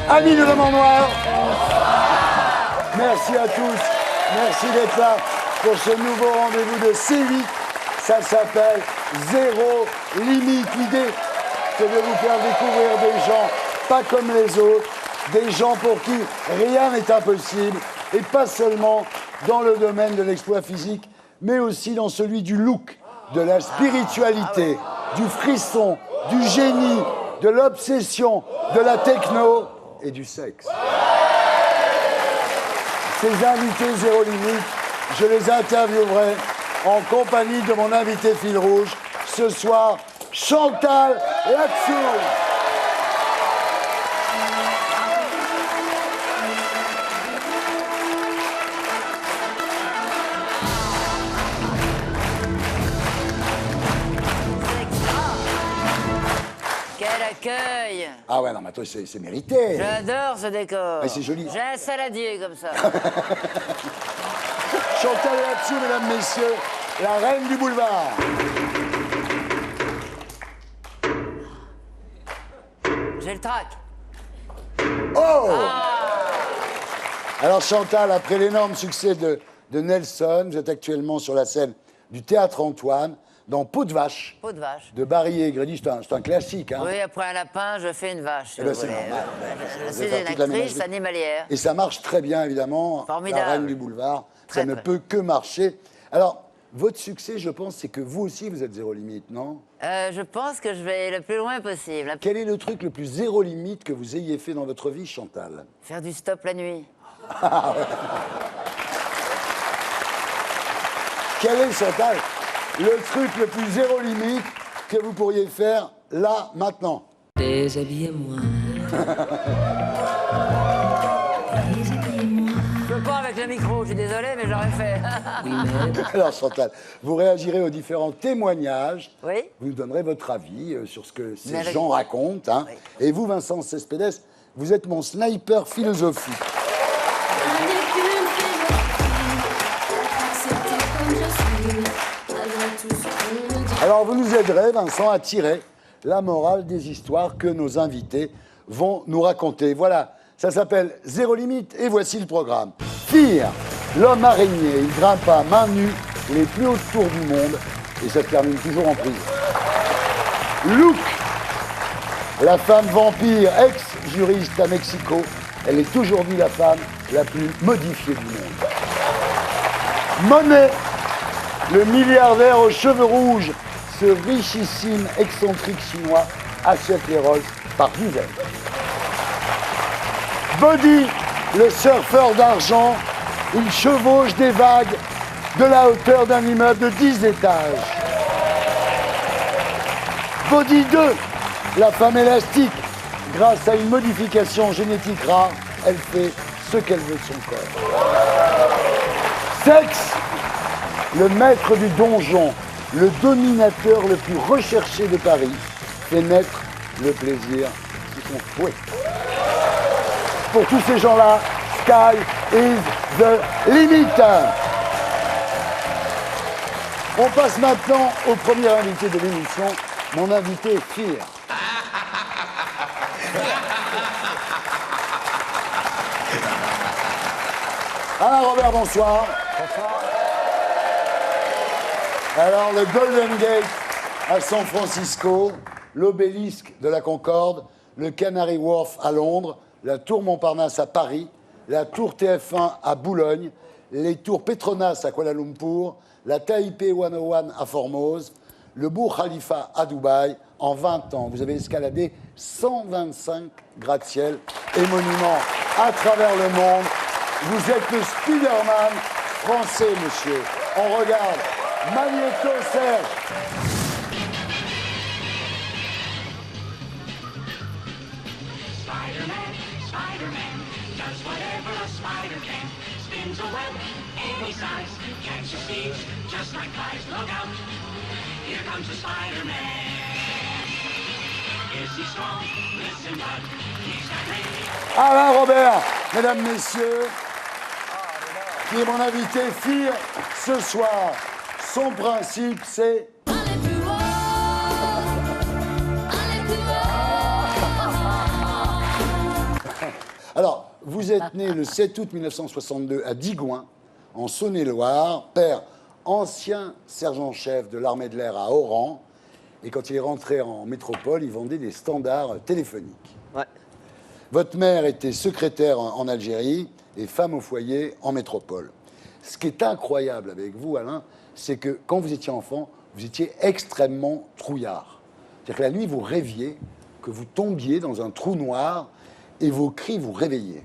Amis de l'Homme en Noir, merci à tous, merci d'être là pour ce nouveau rendez-vous de C8. Ça s'appelle Zéro Limite. L'idée, c'est de vous faire découvrir des gens pas comme les autres, des gens pour qui rien n'est impossible, et pas seulement dans le domaine de l'exploit physique, mais aussi dans celui du look, de la spiritualité, du frisson, du génie, de l'obsession, de la techno et du sexe. Ces invités Zéro Limite, je les interviewerai en compagnie de mon invité fil rouge, ce soir, Chantal Latsou. Accueil. Ah ouais, non, mais toi, c'est mérité. J'adore ce décor. Mais c'est joli. J'ai un saladier comme ça. Chantal Latsou, mesdames, messieurs, la reine du boulevard. J'ai le trac. Oh Alors Chantal, après l'énorme succès de Nelson, vous êtes actuellement sur la scène du Théâtre Antoine, dans Peau de vache. Peau de vache. De Barry Egrédy, c'est un classique. Hein. Oui, après un lapin, je fais une vache. Si ben, vous c'est voulez. normal. Je suis une actrice animalière. Et ça marche très bien, évidemment. Formidable. La reine du boulevard, Très, ça ne très. peut que marcher. Alors, votre succès, je pense, c'est que vous aussi, vous êtes zéro limite, non? Je pense que je vais le plus loin possible. Quel est le truc le plus zéro limite que vous ayez fait dans votre vie, Chantal? Faire du stop la nuit. Quel est, Chantal, le truc le plus zéro limite que vous pourriez faire là, maintenant? Déshabillez-moi. Je peux pas avec le micro, je suis désolé, mais j'aurais fait. Oui, mais... Alors, Chantal, vous réagirez aux différents témoignages. Oui. Vous nous donnerez votre avis sur ce que ces Mais avec- gens racontent. Hein. Oui. Et vous, Vincent Cespedes, vous êtes mon sniper philosophique. Alors, vous nous aiderez, Vincent, à tirer la morale des histoires que nos invités vont nous raconter. Voilà, ça s'appelle Zéro Limite et voici le programme. Fear, l'homme araignée, il grimpe à main nue les plus hautes tours du monde et ça termine toujours en prison. Look, la femme vampire, ex-juriste à Mexico, elle est aujourd'hui la femme la plus modifiée du monde. Monet, le milliardaire aux cheveux rouges, ce richissime excentrique chinois achète les Rolls par dizaines. Body, le surfeur d'argent, il chevauche des vagues de la hauteur d'un immeuble de 10 étages. Body 2, la femme élastique, grâce à une modification génétique rare, elle fait ce qu'elle veut de son corps. Sexe, le maître du donjon, le dominateur le plus recherché de Paris, fait naître le plaisir sous son fouet. Pour tous ces gens-là, sky is the limit. On passe maintenant au premier invité de l'émission. Mon invité est Fear. Alain Robert, bonsoir. Alors, le Golden Gate à San Francisco, l'obélisque de la Concorde, le Canary Wharf à Londres, la tour Montparnasse à Paris, la tour TF1 à Boulogne, les tours Petronas à Kuala Lumpur, la Taipei 101 à Formose, le Burj Khalifa à Dubaï. En 20 ans, vous avez escaladé 125 gratte-ciel et monuments à travers le monde. Vous êtes le Spider-Man français, monsieur. On regarde Magneto Serge. Spider-Man does whatever a spider can. spins a web any size, catches thieves just like flies. Look out, here comes the Spider-Man. Is he strong? Listen, bud, he's got range. Alain Robert, mesdames, messieurs, qui est mon invité FIR ce soir. Son principe, c'est... Allez plus haut, allez plus haut. Alors, vous êtes né le 7 août 1962 à Digoin, en Saône-et-Loire, père ancien sergent-chef de l'armée de l'air à Oran. Et quand il est rentré en métropole, il vendait des standards téléphoniques. Ouais. Votre mère était secrétaire en Algérie et femme au foyer en métropole. Ce qui est incroyable avec vous, Alain, c'est que quand vous étiez enfant, vous étiez extrêmement trouillard. C'est-à-dire que la nuit, vous rêviez que vous tombiez dans un trou noir et vos cris vous réveillaient.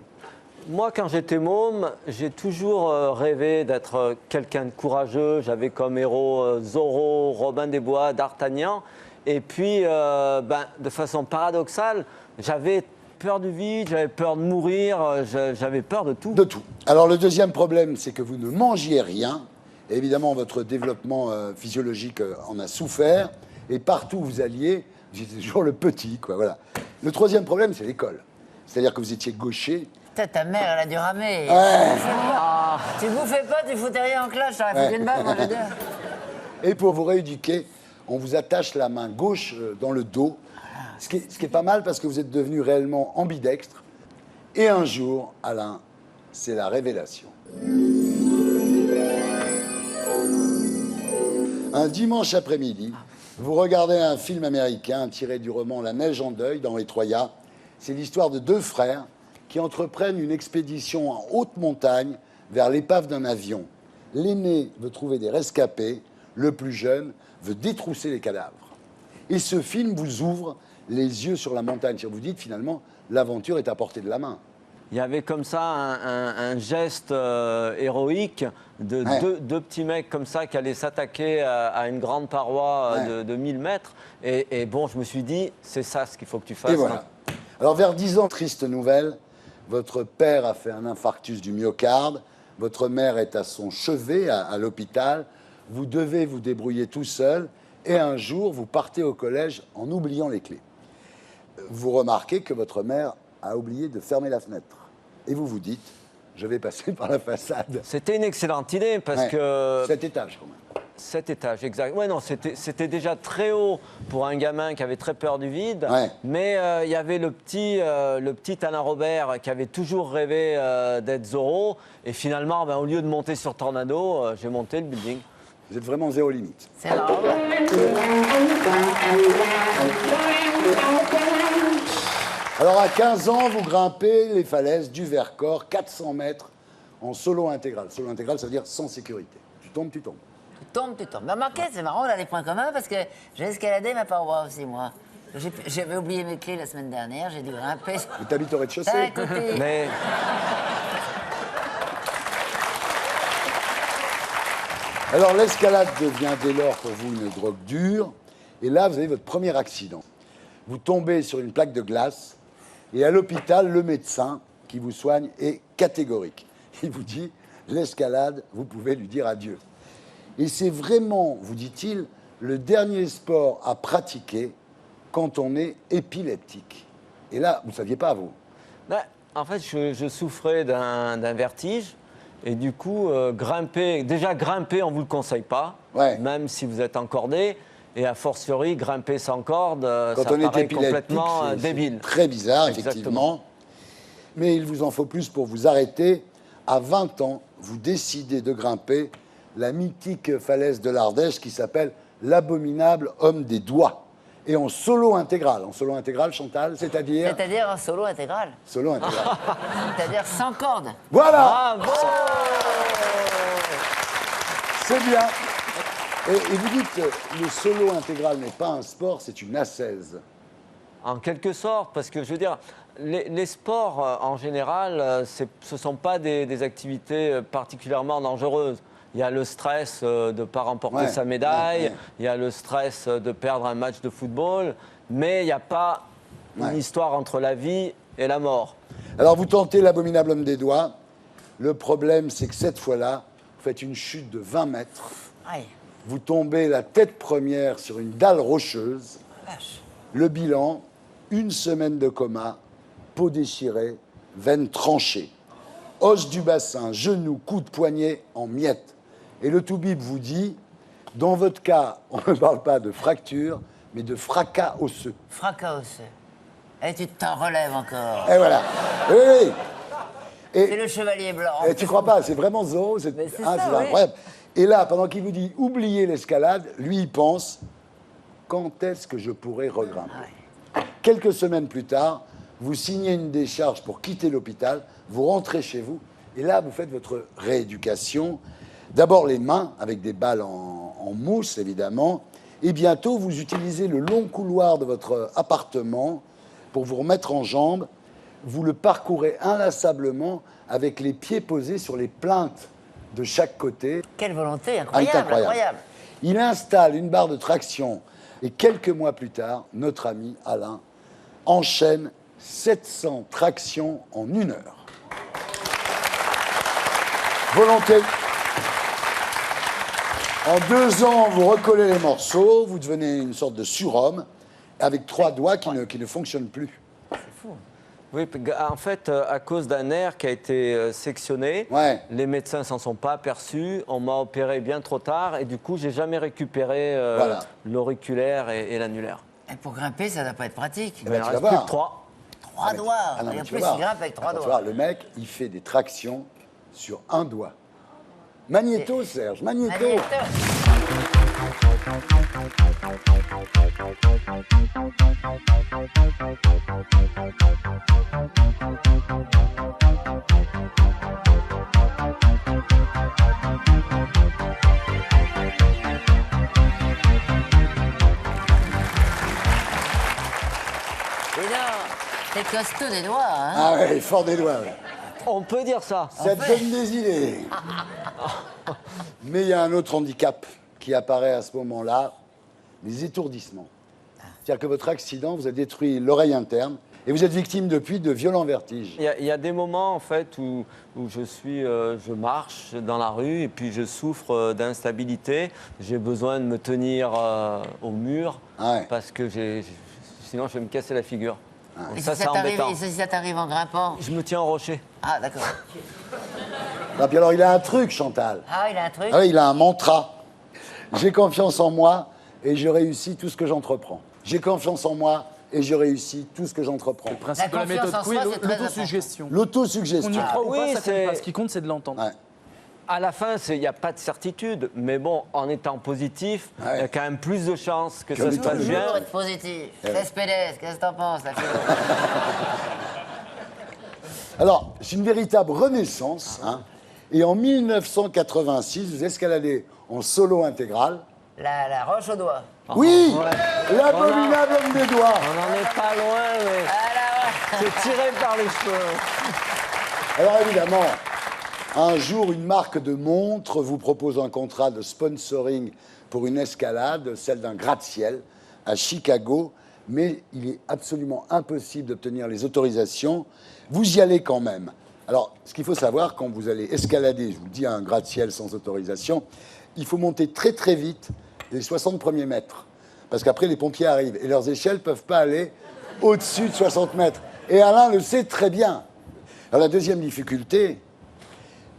Moi, quand j'étais môme, j'ai toujours rêvé d'être quelqu'un de courageux. J'avais comme héros Zorro, Robin des Bois, D'Artagnan. Et puis, de façon paradoxale, j'avais peur du vide, j'avais peur de mourir, j'avais peur de tout. De tout. Alors le deuxième problème, c'est que vous ne mangiez rien. Et évidemment, votre développement physiologique en a souffert. Et partout où vous alliez, vous étiez toujours le petit, quoi. Voilà. Le troisième problème, c'est l'école. C'est-à-dire que vous étiez gaucher. Putain, ta mère, elle a dû ramer. Ouais. Tu bouffais pas, tu foutais rien en classe, j'aurais foutu une balle, moi, je veux dire. Et pour vous rééduquer, on vous attache la main gauche dans le dos. Ce qui est pas mal parce que vous êtes devenu réellement ambidextre. Et un jour, Alain, c'est la révélation. Un dimanche après-midi, vous regardez un film américain tiré du roman La neige en deuil d'Henri Troyat. C'est l'histoire de deux frères qui entreprennent une expédition en haute montagne vers l'épave d'un avion. L'aîné veut trouver des rescapés, le plus jeune veut détrousser les cadavres. Et ce film vous ouvre les yeux sur la montagne. Vous dites finalement, l'aventure est à portée de la main. Il y avait comme ça un geste héroïque de deux petits mecs comme ça qui allaient s'attaquer à une grande paroi de 1000 mètres. Et bon, je me suis dit, c'est ça ce qu'il faut que tu fasses. Et voilà. Alors vers 10 ans, triste nouvelle, votre père a fait un infarctus du myocarde, votre mère est à son chevet à l'hôpital, vous devez vous débrouiller tout seul et un jour, vous partez au collège en oubliant les clés. Vous remarquez que votre mère a oublié de fermer la fenêtre. Et vous vous dites, je vais passer par la façade. C'était une excellente idée parce que... 7 étages quand même. 7 étages, exact. Ouais, non, c'était déjà très haut pour un gamin qui avait très peur du vide. Ouais. Mais il y avait le petit Alain Robert qui avait toujours rêvé d'être Zorro. Et finalement, au lieu de monter sur Tornado, j'ai monté le building. Vous êtes vraiment zéro limite. C'est marrant. Alors à 15 ans, vous grimpez les falaises du Vercors, 400 mètres en solo intégral. Solo intégral, ça veut dire sans sécurité. Tu tombes, tu tombes. Tu tombes. Mais remarquez, c'est marrant, on a des points communs parce que j'ai escaladé ma paroi aussi, moi. J'avais oublié mes clés la semaine dernière, j'ai dû grimper. Mais t'habites au rez-de-chaussée. À côté. Mais Alors l'escalade devient dès lors pour vous une drogue dure. Et là, vous avez votre premier accident. Vous tombez sur une plaque de glace. Et à l'hôpital, le médecin qui vous soigne est catégorique. Il vous dit, l'escalade, vous pouvez lui dire adieu. Et c'est vraiment, vous dit-il, le dernier sport à pratiquer quand on est épileptique. Et là, vous ne saviez pas, vous. en fait, je souffrais d'un vertige. Et du coup, grimper, on ne vous le conseille pas, même si vous êtes encordé. Et a fortiori, grimper sans corde, quand ça on est paraît épileptique, complètement débile. C'est très bizarre, effectivement. Mais il vous en faut plus pour vous arrêter. À 20 ans, vous décidez de grimper la mythique falaise de l'Ardèche qui s'appelle l'abominable homme des doigts. Et en solo intégral. En solo intégral, Chantal, c'est-à-dire... C'est-à-dire en solo intégral. Solo intégral. C'est-à-dire sans corde. Voilà. Bravo. C'est bien. Et vous dites, le solo intégral n'est pas un sport, c'est une ascèse. En quelque sorte, parce que je veux dire, les sports en général, ce ne sont pas des activités particulièrement dangereuses. Il y a le stress de ne pas remporter sa médaille, il y a le stress de perdre un match de football, mais il n'y a pas une histoire entre la vie et la mort. Alors vous tentez l'abominable homme des doigts, Le problème, c'est que cette fois-là, vous faites une chute de 20 mètres. Aïe, Vous tombez la tête première sur une dalle rocheuse. vache. Le bilan, 1 semaine de coma, peau déchirée, veine tranchée, os du bassin, genou, coude, poignet en miettes. Et le toubib vous dit, dans votre cas, on ne parle pas de fracture, mais de fracas osseux. Fracas osseux. Et tu t'en relèves encore. Et voilà. Oui, oui. C'est Et, le chevalier blanc. et tu crois pas, c'est vraiment Zorro, Mais c'est ça, oui. incroyable. Et là, pendant qu'il vous dit oubliez l'escalade, lui il pense quand est-ce que je pourrai regrimper. Quelques semaines plus tard, vous signez une décharge pour quitter l'hôpital, vous rentrez chez vous, et là vous faites votre rééducation. D'abord les mains avec des balles en mousse évidemment, et bientôt vous utilisez le long couloir de votre appartement pour vous remettre en jambes. Vous le parcourez inlassablement avec les pieds posés sur les plinthes de chaque côté. Quelle volonté, Ah, il est incroyable, incroyable. Il installe une barre de traction et quelques mois plus tard, notre ami Alain enchaîne 700 tractions en 1 heure. Volonté. En 2 ans, vous recollez les morceaux, vous devenez une sorte de surhomme avec 3 doigts qui ne fonctionnent plus. Oui, en fait, à cause d'un nerf qui a été sectionné, Ouais. les médecins s'en sont pas aperçus. On m'a opéré bien trop tard et du coup, j'ai jamais récupéré Voilà. l'auriculaire et l'annulaire. Et pour grimper, ça doit pas être pratique. Eh ben, Il tu en vas reste plus voir. que 3. 3 doigts. Ah non, Et mais en tu plus, vas il voir. grimpe avec 3 Attends, tu doigts. vas voir, le mec, il fait des tractions sur 1 doigt. Magnéto, Serge, magnéto. Magnéto. Dis donc, t'es costaud des doigts, hein? Ah ouais, fort des doigts. Ouais. On peut dire ça. Ça te donne des idées. Mais il y a un autre handicap qui apparaît à ce moment-là, les étourdissements. C'est-à-dire que votre accident vous a détruit l'oreille interne et vous êtes victime depuis de violents vertiges. Il y a des moments en fait où je marche dans la rue et puis je souffre d'instabilité. J'ai besoin de me tenir au mur Ah ouais. parce que sinon je vais me casser la figure. Donc Et ça, si c'est ça t'arrive, embêtant. et si ça t'arrive en grimpant? Je me tiens au rocher. Ah, d'accord. Ah, puis alors il a un truc, Chantal. Ah, il a un truc? Ah oui, il a un mantra. J'ai confiance en moi et je réussis tout ce que j'entreprends. J'ai confiance en moi et je réussis tout ce que j'entreprends. Le principe de la confiance méthode en Coué, soi, c'est très l'autosuggestion. On L'autosuggestion. y croit ou oui, pas, ça compte c'est- pas. Ce qui compte, c'est de l'entendre. Ouais. À la fin, il n'y a pas de certitude, mais bon, en étant positif, il Ouais. y a quand même plus de chances que Que ça les se passe toujours bien. Toujours être positif. Cespedes, qu'est-ce que t'en penses, la philo? Alors, c'est une véritable renaissance. Hein. Et en 1986, vous escaladez en solo intégral. La roche au doigt. Oui, ouais. l'abominable homme des doigts. On n'en est pas loin, mais Ah là, ouais. c'est tiré par les cheveux. Alors évidemment, un jour, une marque de montre vous propose un contrat de sponsoring pour une escalade, celle d'un gratte-ciel à Chicago, mais il est absolument impossible d'obtenir les autorisations. Vous y allez quand même. Alors, ce qu'il faut savoir, quand vous allez escalader, je vous le dis, un gratte-ciel sans autorisation, il faut monter très très vite les 60 premiers mètres. Parce qu'après, les pompiers arrivent et leurs échelles ne peuvent pas aller au-dessus de 60 mètres. Et Alain le sait très bien. Alors, la deuxième difficulté,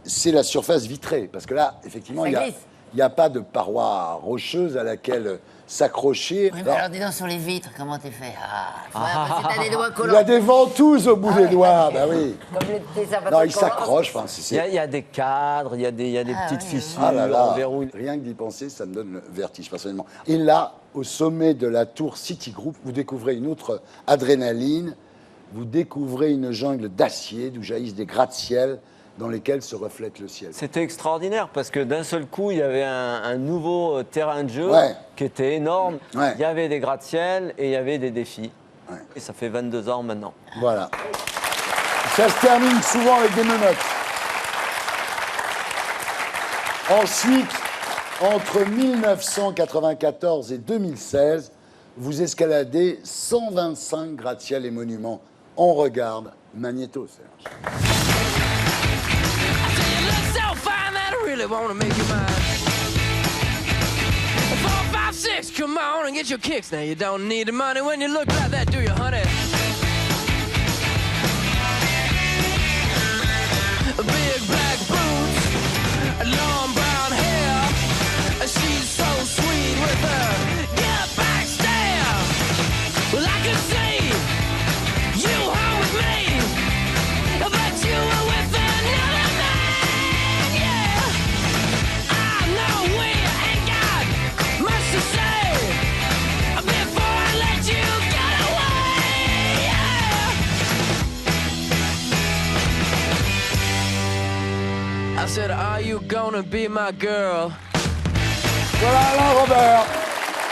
c'est la surface vitrée. Parce que là, effectivement, Ça il glisse. n'y a pas de paroi rocheuse à laquelle s'accrocher. Oui, mais alors dis donc sur les vitres, comment t'es fait? Ah, faudrait passer, t'as des doigts Il collants. a des ventouses au bout des doigts, bah oui. Comme les petits sapins Non, il collants. s'accroche. Enfin, c'est- Il y a des cadres, il y a des Ah, petites oui, fissures, Ah là là, on verrouille. rien que d'y penser, ça me donne le vertige personnellement. Et là, au sommet de la tour Citigroup, vous découvrez une autre adrénaline. Vous découvrez une jungle d'acier d'où jaillissent des gratte-ciel dans lesquels se reflète le ciel. C'était extraordinaire parce que d'un seul coup, il y avait un nouveau terrain de jeu Ouais. qui était énorme. Ouais. Il y avait des gratte-ciel et il y avait des défis. Ouais. Et ça fait 22 ans maintenant. Voilà. Ça se termine souvent avec des menottes. Ensuite, entre 1994 et 2016, vous escaladez 125 gratte-ciel et monuments. On regarde Magnéto, Serge. really wanna make you mine. 4, 5, 6, come on and get your kicks. Now you don't need the money when you look like that, do you, honey? Big black boots, long brown hair. She's so sweet with her get back stare. Well, I could see you home with me, but you were with another man, yeah. I know we ain't got much to say before I let you get away, yeah. I said, are you gonna be my girl? Voilà Alain Robert,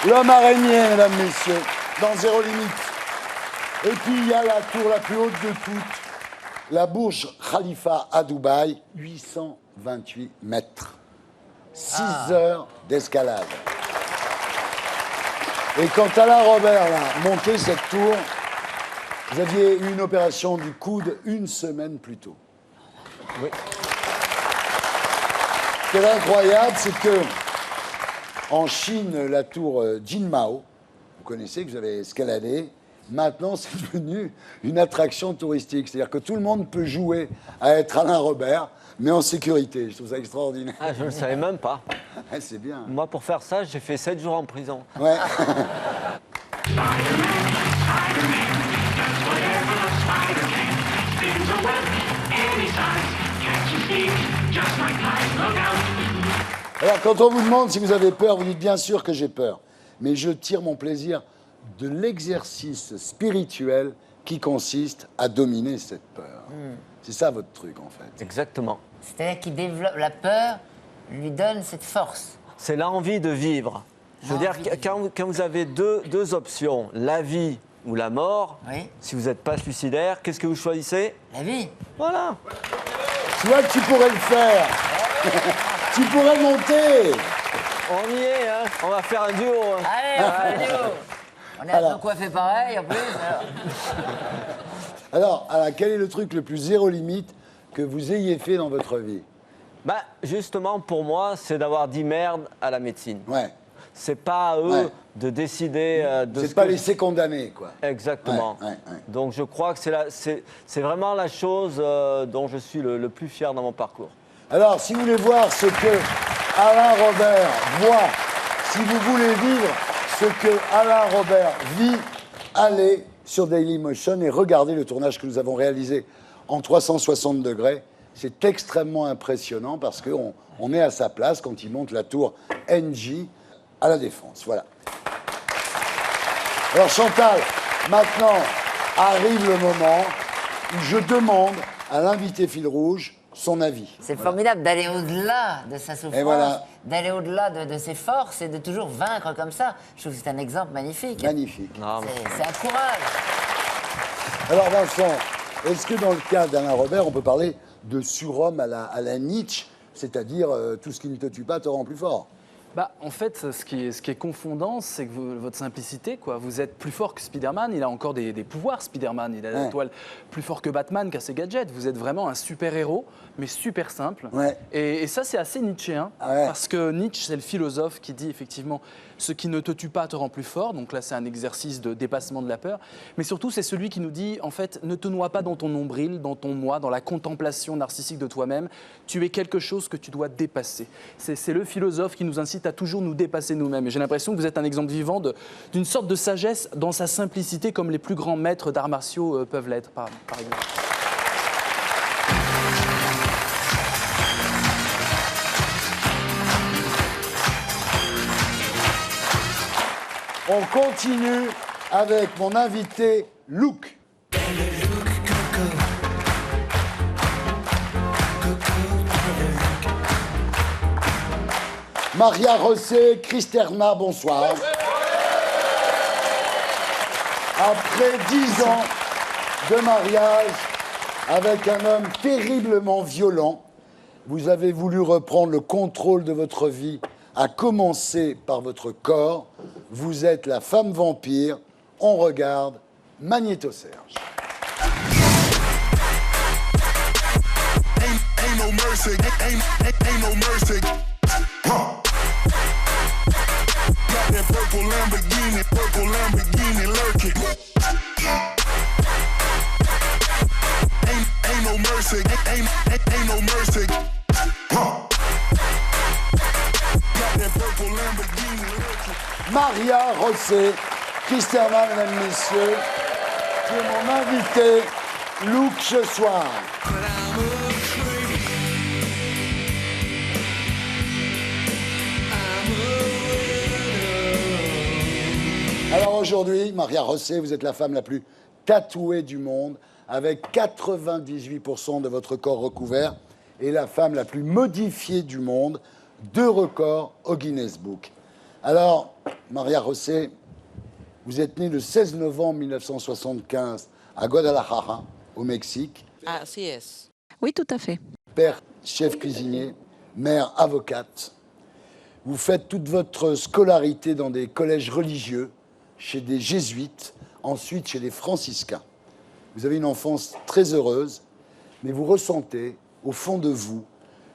l'homme araignée, mesdames, messieurs, dans Zéro Limite. Et puis il y a la tour la plus haute de toutes, la Burj Khalifa à Dubaï, 828 mètres. 6 heures d'escalade. Et quand Alain Robert a monté cette tour, vous aviez eu une opération du coude 1 semaine plus tôt. Oui. Ce qui est incroyable, c'est que en Chine, la tour Jinmao, vous connaissez, que vous avez escaladé, maintenant c'est devenu une attraction touristique. C'est-à-dire que tout le monde peut jouer à être Alain Robert, mais en sécurité. Je trouve ça extraordinaire. Ah, je ne le savais même pas. Ouais, c'est bien. Moi, pour faire ça, j'ai fait 7 jours en prison. Ouais. Alors, quand on vous demande si vous avez peur, vous dites bien sûr que j'ai peur. Mais je tire mon plaisir de l'exercice spirituel qui consiste à dominer cette peur. C'est ça votre truc, en fait. Exactement. C'est-à-dire qu'il développe la peur, lui donne cette force. C'est l'envie de vivre. Je veux dire, quand vous avez deux options, la vie ou la mort, Oui. si vous n'êtes pas suicidaire, qu'est-ce que vous choisissez? La vie. Voilà. Tu vois que tu pourrais le faire. Tu pourrais monter. On y est, hein. On va faire un duo. Hein. Allez, on fait un duo. On est un peu coiffés pareil en plus. Alors, quel est le truc le plus zéro limite que vous ayez fait dans votre vie? Bah, justement, pour moi, c'est d'avoir dit merde à la médecine. Ouais. C'est pas à eux Ouais. de décider de C'est ce pas que... laisser condamner, quoi. Exactement. Ouais. Donc je crois que c'est vraiment la chose dont je suis le plus fier dans mon parcours. Alors, si vous voulez voir ce que Alain Robert voit, si vous voulez vivre ce que Alain Robert vit, allez sur Dailymotion et regardez le tournage que nous avons réalisé en 360 degrés. C'est extrêmement impressionnant parce qu'on est à sa place quand il monte la tour NJ à la Défense. Voilà. Alors Chantal, maintenant arrive le moment où je demande à l'invité fil rouge son avis. C'est formidable d'aller au-delà de sa souffrance, voilà. d'aller au-delà de ses forces et de toujours vaincre comme ça. Je trouve que c'est un exemple magnifique. Magnifique. Non, mais- C'est un courage. Alors Vincent, est-ce que dans le cas d'Alain Robert, on peut parler de surhomme à la Nietzsche, c'est-à-dire tout ce qui ne te tue pas te rend plus fort? Bah, en fait, ce qui est confondant, c'est que votre simplicité, quoi. Vous êtes plus fort que Spider-Man, il a encore des pouvoirs, Spider-Man. Il a la toile plus fort que Batman, qui a ses gadgets. Vous êtes vraiment un super-héros, mais super simple. Ouais. Et ça, c'est assez nietzschéen, parce que Nietzsche, c'est le philosophe qui dit effectivement ce qui ne te tue pas te rend plus fort. Donc là, c'est un exercice de dépassement de la peur. Mais surtout, c'est celui qui nous dit, en fait, ne te noie pas dans ton nombril, dans ton moi, dans la contemplation narcissique de toi-même. Tu es quelque chose que tu dois dépasser. C'est le philosophe qui nous incite à toujours nous dépasser nous-mêmes. Et j'ai l'impression que vous êtes un exemple vivant d'une sorte de sagesse dans sa simplicité, comme les plus grands maîtres d'arts martiaux peuvent l'être, par exemple. On continue avec mon invité Luc. Maria Rosset, Christerna, bonsoir. Après 10 ans de mariage avec un homme terriblement violent, vous avez voulu reprendre le contrôle de votre vie, à commencer par votre corps. Vous êtes la femme vampire. On regarde Magnéto Serge. Hey ain't no mercy, ain't no mercy. Got that purple Lamborghini lurking. Ain't no mercy, ain't no mercy. Got that purple Lamborghini lurking. Maria Rosset, Christiana, mesdames, messieurs, qui est mon invité look ce soir. Alors aujourd'hui, Maria Rosset, vous êtes la femme la plus tatouée du monde, avec 98% de votre corps recouvert, et la femme la plus modifiée du monde, 2 records au Guinness Book. Alors, Maria Rosset, vous êtes née le 16 novembre 1975 à Guadalajara, au Mexique. Así es. Oui, tout à fait. Père, chef cuisinier, mère, avocate. Vous faites toute votre scolarité dans des collèges religieux, chez des jésuites, ensuite chez les franciscains. Vous avez une enfance très heureuse, mais vous ressentez, au fond de vous,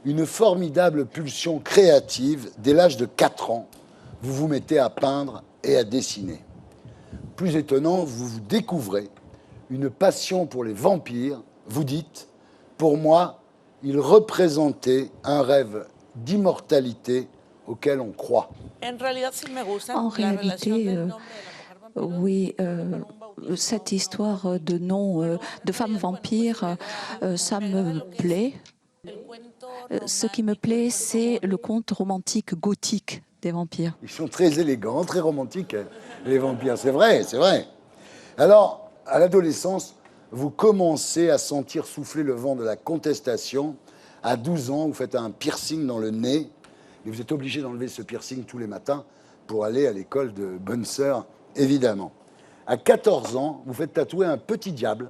une formidable pulsion créative. Dès l'âge de 4 ans, vous vous mettez à peindre et à dessiner. Plus étonnant, vous vous découvrez une passion pour les vampires. Vous dites, pour moi, ils représentaient un rêve d'immortalité auquel on croit. En réalité, oui, cette histoire de nom de femme vampire, ça me plaît. Ce qui me plaît, c'est le conte romantique gothique des vampires. Ils sont très élégants, très romantiques, les vampires. C'est vrai, c'est vrai. Alors, à l'adolescence, vous commencez à sentir souffler le vent de la contestation. À 12 ans, vous faites un piercing dans le nez. Et vous êtes obligé d'enlever ce piercing tous les matins pour aller à l'école de bonne sœur, évidemment. À 14 ans, vous faites tatouer un petit diable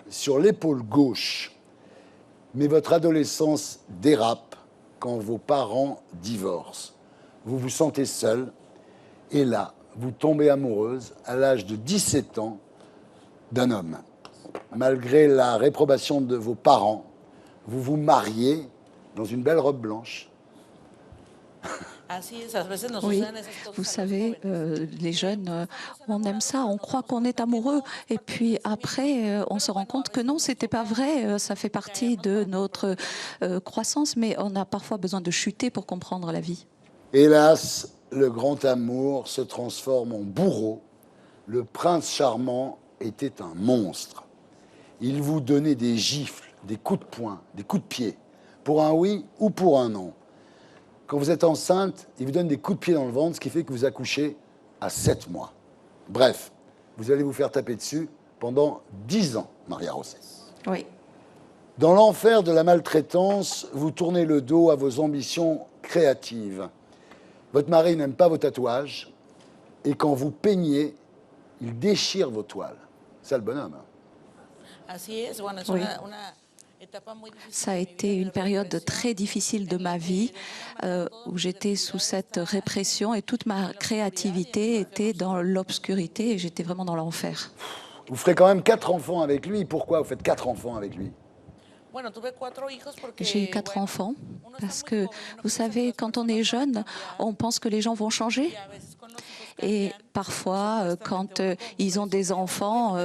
sur l'épaule gauche. Mais votre adolescence dérape quand vos parents divorcent. Vous vous sentez seule. Et là, vous tombez amoureuse à l'âge de 17 ans d'un homme. Malgré la réprobation de vos parents, vous vous mariez dans une belle robe blanche. Oui, vous savez, les jeunes, on aime ça, on croit qu'on est amoureux, et puis après, on se rend compte que non, c'était pas vrai, ça fait partie de notre croissance, mais on a parfois besoin de chuter pour comprendre la vie. Hélas, le grand amour se transforme en bourreau. Le prince charmant était un monstre. Il vous donnait des gifles, des coups de poing, des coups de pied, pour un oui ou pour un non. Quand vous êtes enceinte, il vous donne des coups de pied dans le ventre, ce qui fait que vous accouchez à 7 mois. Bref, vous allez vous faire taper dessus pendant 10 ans, Maria Rosset. Oui. Dans l'enfer de la maltraitance, vous tournez le dos à vos ambitions créatives. Votre mari n'aime pas vos tatouages, et quand vous peignez, il déchire vos toiles. C'est le bonhomme. Así es, bueno, es Oui. una etapa muy difícil. Ça a été une période très difficile de ma vie où j'étais sous cette répression et toute ma créativité était dans l'obscurité et j'étais vraiment dans l'enfer. Vous ferez quand même 4 enfants avec lui. Pourquoi vous faites 4 enfants avec lui? Bueno, tuve 4 hijos porque, J'ai eu 4 bueno, enfants uno está parce muy que, joven, uno vous piensa que savez, las quand cosas on est van a jeune, cambiar, on pense que les gens vont changer. y a veces con los hijos Et cambian. parfois, quand ils ont des enfants,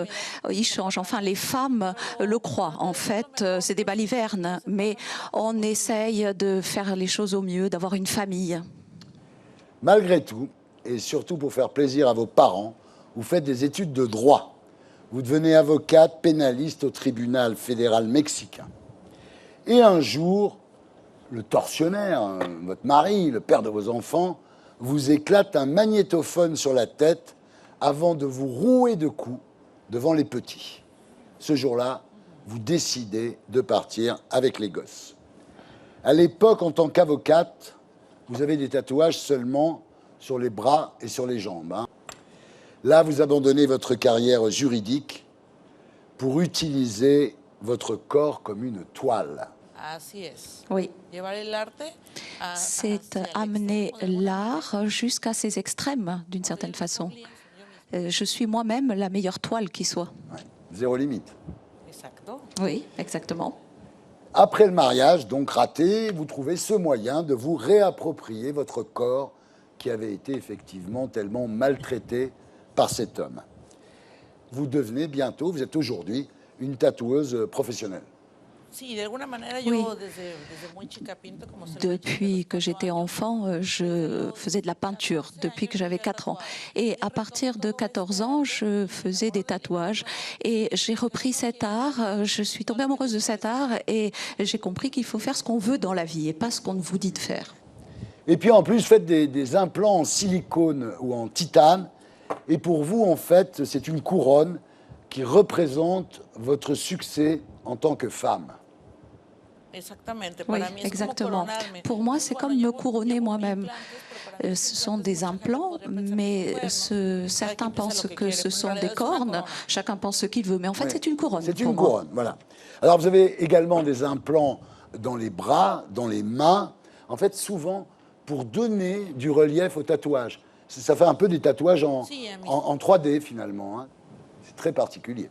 ils changent. Enfin, les femmes le croient. En fait, c'est des balivernes. Mais on essaye de faire les choses au mieux, d'avoir une famille. Malgré tout, et surtout pour faire plaisir à vos parents, vous faites des études de droit. Vous devenez avocate pénaliste au tribunal fédéral mexicain. Et un jour, le tortionnaire, votre mari, le père de vos enfants, vous éclate un magnétophone sur la tête avant de vous rouer de coups devant les petits. Ce jour-là, vous décidez de partir avec les gosses. À l'époque, en tant qu'avocate, vous avez des tatouages seulement sur les bras et sur les jambes. Hein. Là, vous abandonnez votre carrière juridique pour utiliser votre corps comme une toile. Así es. Oui. Llevar el arte C'est hacia el amener extremo. l'art jusqu'à ses extrêmes, d'une certaine façon. Je suis moi-même la meilleure toile qui soit. Ouais. Zéro limite. Exacto. Oui, exactement. Après le mariage, donc raté, vous trouvez ce moyen de vous réapproprier votre corps qui avait été effectivement tellement maltraité par cet homme. Vous devenez bientôt, vous êtes aujourd'hui, une tatoueuse professionnelle. Oui. Depuis que j'étais enfant, je faisais de la peinture, depuis que j'avais 4 ans. Et à partir de 14 ans, je faisais des tatouages. Et j'ai repris cet art, je suis tombée amoureuse de cet art et j'ai compris qu'il faut faire ce qu'on veut dans la vie et pas ce qu'on vous dit de faire. Et puis en plus, faites des implants en silicone ou en titane. Et pour vous, en fait, c'est une couronne qui représente votre succès en tant que femme. Oui, exactement. Pour moi, c'est comme me couronner moi-même. Ce sont des implants, mais certains pensent que ce sont des cornes. Chacun pense ce qu'il veut, mais en fait, c'est une couronne. C'est une couronne, voilà. Alors, vous avez également des implants dans les bras, dans les mains. En fait, souvent, pour donner du relief au tatouage. Ça fait un peu des tatouages en 3D, finalement. Hein. C'est très particulier.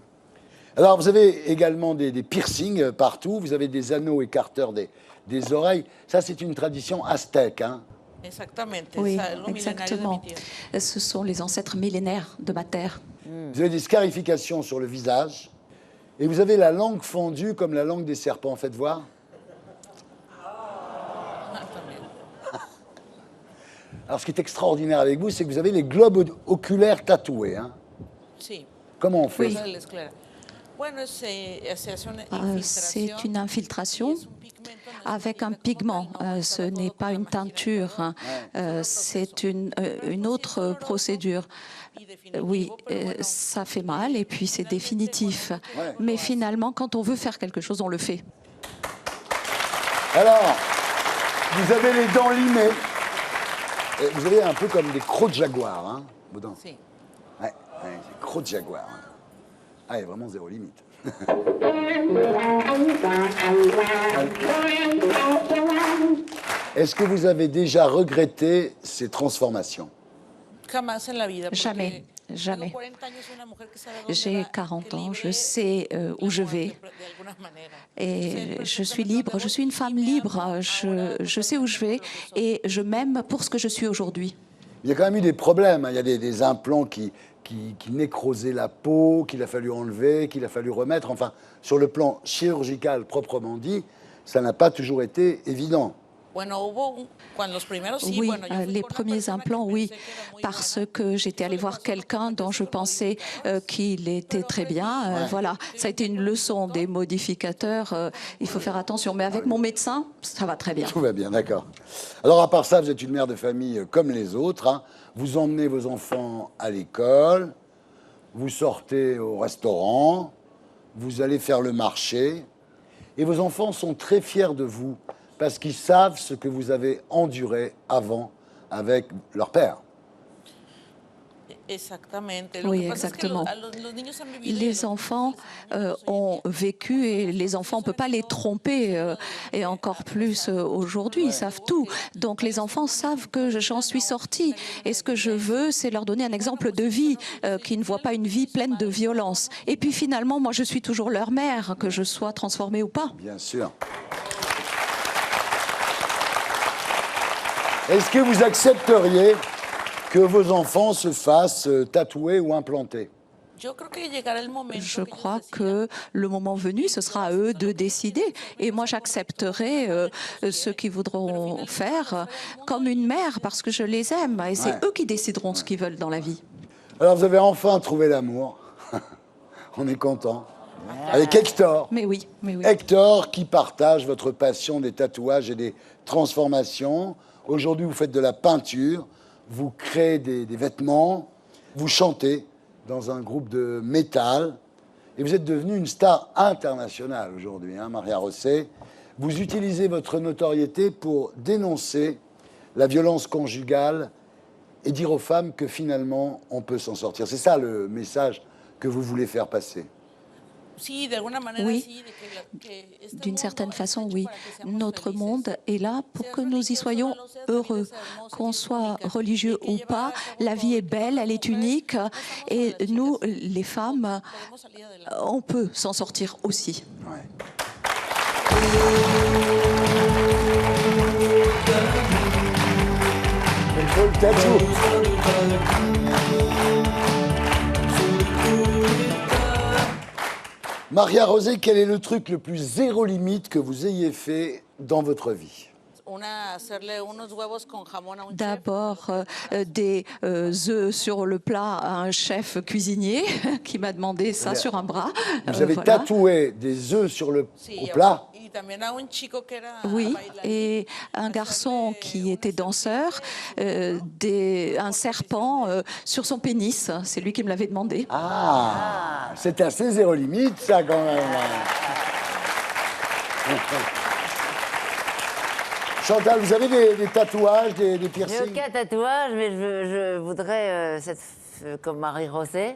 Alors, vous avez également des piercings partout. Vous avez des anneaux écarteurs des oreilles. Ça, c'est une tradition aztèque. Hein. Oui, exactement. Ce sont les ancêtres millénaires de ma terre. Vous avez des scarifications sur le visage. Et vous avez la langue fendue comme la langue des serpents. Faites voir. Alors, ce qui est extraordinaire avec vous, c'est que vous avez les globes oculaires tatoués. Hein. Comment on fait? C'est une infiltration avec un pigment. Ce n'est pas une teinture, hein. C'est une autre procédure. Oui, ça fait mal et puis c'est définitif. Mais finalement, quand on veut faire quelque chose, on le fait. Alors, vous avez les dents limées. Vous avez un peu comme des crocs de jaguar, hein, vos dents. Ouais, des crocs de jaguar. Hein. Ah, il y a vraiment zéro limite. Est-ce que vous avez déjà regretté ces transformations? Jamais, jamais. J'ai 40 ans, je sais où je vais et je suis libre, je suis une femme libre, je sais où je vais et je m'aime pour ce que je suis aujourd'hui. Il y a quand même eu des problèmes, hein. Il y a des implants qui nécrosaient la peau, qu'il a fallu enlever, qu'il a fallu remettre. Enfin, sur le plan chirurgical proprement dit, ça n'a pas toujours été évident. Oui, les premiers implants, oui, parce que j'étais allée voir quelqu'un dont je pensais qu'il était très bien. Voilà, ça a été une leçon des modificateurs. Il faut faire attention, mais avec mon médecin, ça va très bien. Tout va bien, d'accord. Alors, à part ça, vous êtes une mère de famille comme les autres. Hein. Vous emmenez vos enfants à l'école, vous sortez au restaurant, vous allez faire le marché, et vos enfants sont très fiers de vous. Parce qu'ils savent ce que vous avez enduré avant avec leur père. Oui, exactement. Les enfants ont vécu et les enfants, on ne peut pas les tromper et encore plus aujourd'hui, ils savent tout. Donc les enfants savent que j'en suis sortie et ce que je veux, c'est leur donner un exemple de vie qui ne voit pas une vie pleine de violence. Et puis finalement, moi je suis toujours leur mère, que je sois transformée ou pas. Bien sûr. Est-ce que vous accepteriez que vos enfants se fassent tatouer ou implanter? Je crois que le moment venu, ce sera à eux de décider. Et moi, j'accepterai ceux qui voudront faire comme une mère parce que je les aime. Et c'est eux qui décideront ce qu'ils veulent dans la vie. Alors, vous avez enfin trouvé l'amour. On est content. Avec Hector. Mais oui, mais oui. Hector qui partage votre passion des tatouages et des transformations. Aujourd'hui, vous faites de la peinture, vous créez des vêtements, vous chantez dans un groupe de métal et vous êtes devenue une star internationale aujourd'hui, hein, Maria Rosset. Vous utilisez votre notoriété pour dénoncer la violence conjugale et dire aux femmes que finalement, on peut s'en sortir. C'est ça le message que vous voulez faire passer. Oui, d'une certaine façon, oui. Notre monde est là pour que nous y soyons heureux. Qu'on soit religieux ou pas, la vie est belle, elle est unique. Et nous, les femmes, on peut s'en sortir aussi. Ouais. Il faut le tatou. Maria Rosé, quel est le truc le plus zéro limite que vous ayez fait dans votre vie? D'abord, des œufs sur le plat à un chef cuisinier qui m'a demandé ça sur un bras. Vous avez Voilà. tatoué des œufs sur le au plat? Oui, et un garçon qui était danseur, un serpent sur son pénis. C'est lui qui me l'avait demandé. Ah, c'est assez zéro limite, ça, quand même. Chantal, vous avez des tatouages, des J'ai piercings? aucun tatouage, mais je voudrais, comme Marie Rosé,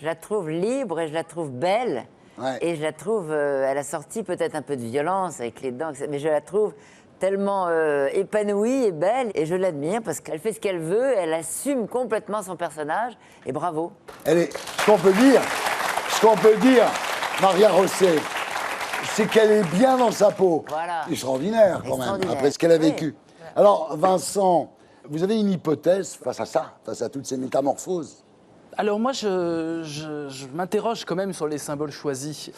je la trouve libre et je la trouve belle. Ouais. Et je la trouve, elle a sorti peut-être un peu de violence avec les dents, mais je la trouve tellement épanouie et belle. Et je l'admire parce qu'elle fait ce qu'elle veut, elle assume complètement son personnage. Et bravo. Ce qu'on peut dire, Maria Rosé, c'est qu'elle est bien dans sa peau. Voilà. Extraordinaire, quand même, Extraordinaire. après ce qu'elle a Oui. vécu. Alors, Vincent, vous avez une hypothèse face à ça, face à toutes ces métamorphoses? Alors moi, je m'interroge quand même sur les symboles choisis.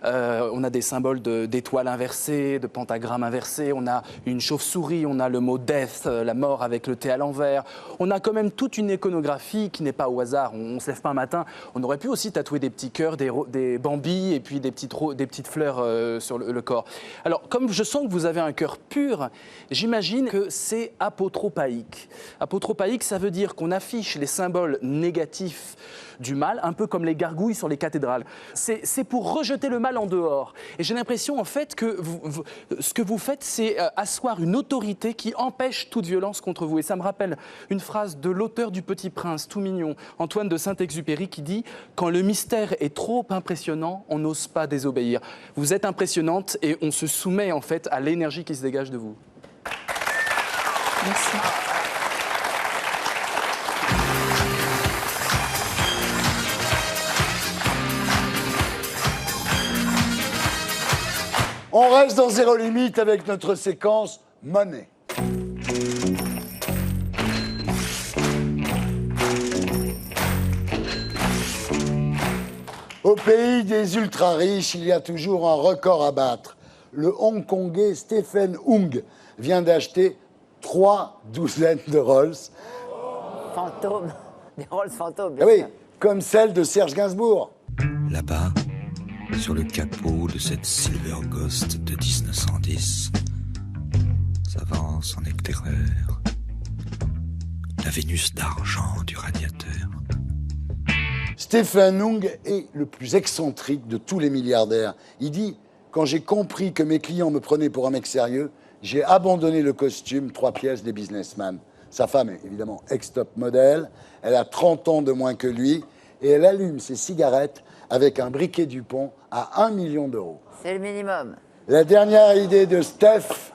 On a des symboles d'étoiles inversées, de pentagrammes inversés, on a une chauve-souris, on a le mot death, la mort avec le T à l'envers. On a quand même toute une iconographie qui n'est pas au hasard. On ne se lève pas un matin. On aurait pu aussi tatouer des petits cœurs, des bambis et puis des petites fleurs sur le corps. Alors, comme je sens que vous avez un cœur pur, j'imagine que c'est apotropaïque. Apotropaïque, ça veut dire qu'on affiche les symboles négatifs du mal, un peu comme les gargouilles sur les cathédrales. C'est pour rejeter le mal en dehors. Et j'ai l'impression, en fait, que ce que vous faites, c'est asseoir une autorité qui empêche toute violence contre vous. Et ça me rappelle une phrase de l'auteur du Petit Prince, tout mignon, Antoine de Saint-Exupéry, qui dit « Quand le mystère est trop impressionnant, on n'ose pas désobéir ». Vous êtes impressionnante et on se soumet, en fait, à l'énergie qui se dégage de vous. Merci. On reste dans Zéro Limite avec notre séquence monnaie. Au pays des ultra-riches, il y a toujours un record à battre. Le Hongkongais Stephen Hung vient d'acheter 3 douzaines de Rolls. Fantômes, des Rolls fantômes, Ah bien oui, sûr. comme celle de Serge Gainsbourg. Là-bas, sur le capot de cette Silver Ghost de 1910, s'avance en éclaireur la Vénus d'argent du radiateur. Stephen Hung est le plus excentrique de tous les milliardaires. Il dit « Quand j'ai compris que mes clients me prenaient pour un mec sérieux, j'ai abandonné le costume 3 pièces des businessmen. » Sa femme est évidemment ex-top modèle, elle a 30 ans de moins que lui et elle allume ses cigarettes avec un briquet Dupont à 1 million d'euros. C'est le minimum. La dernière idée de Steph,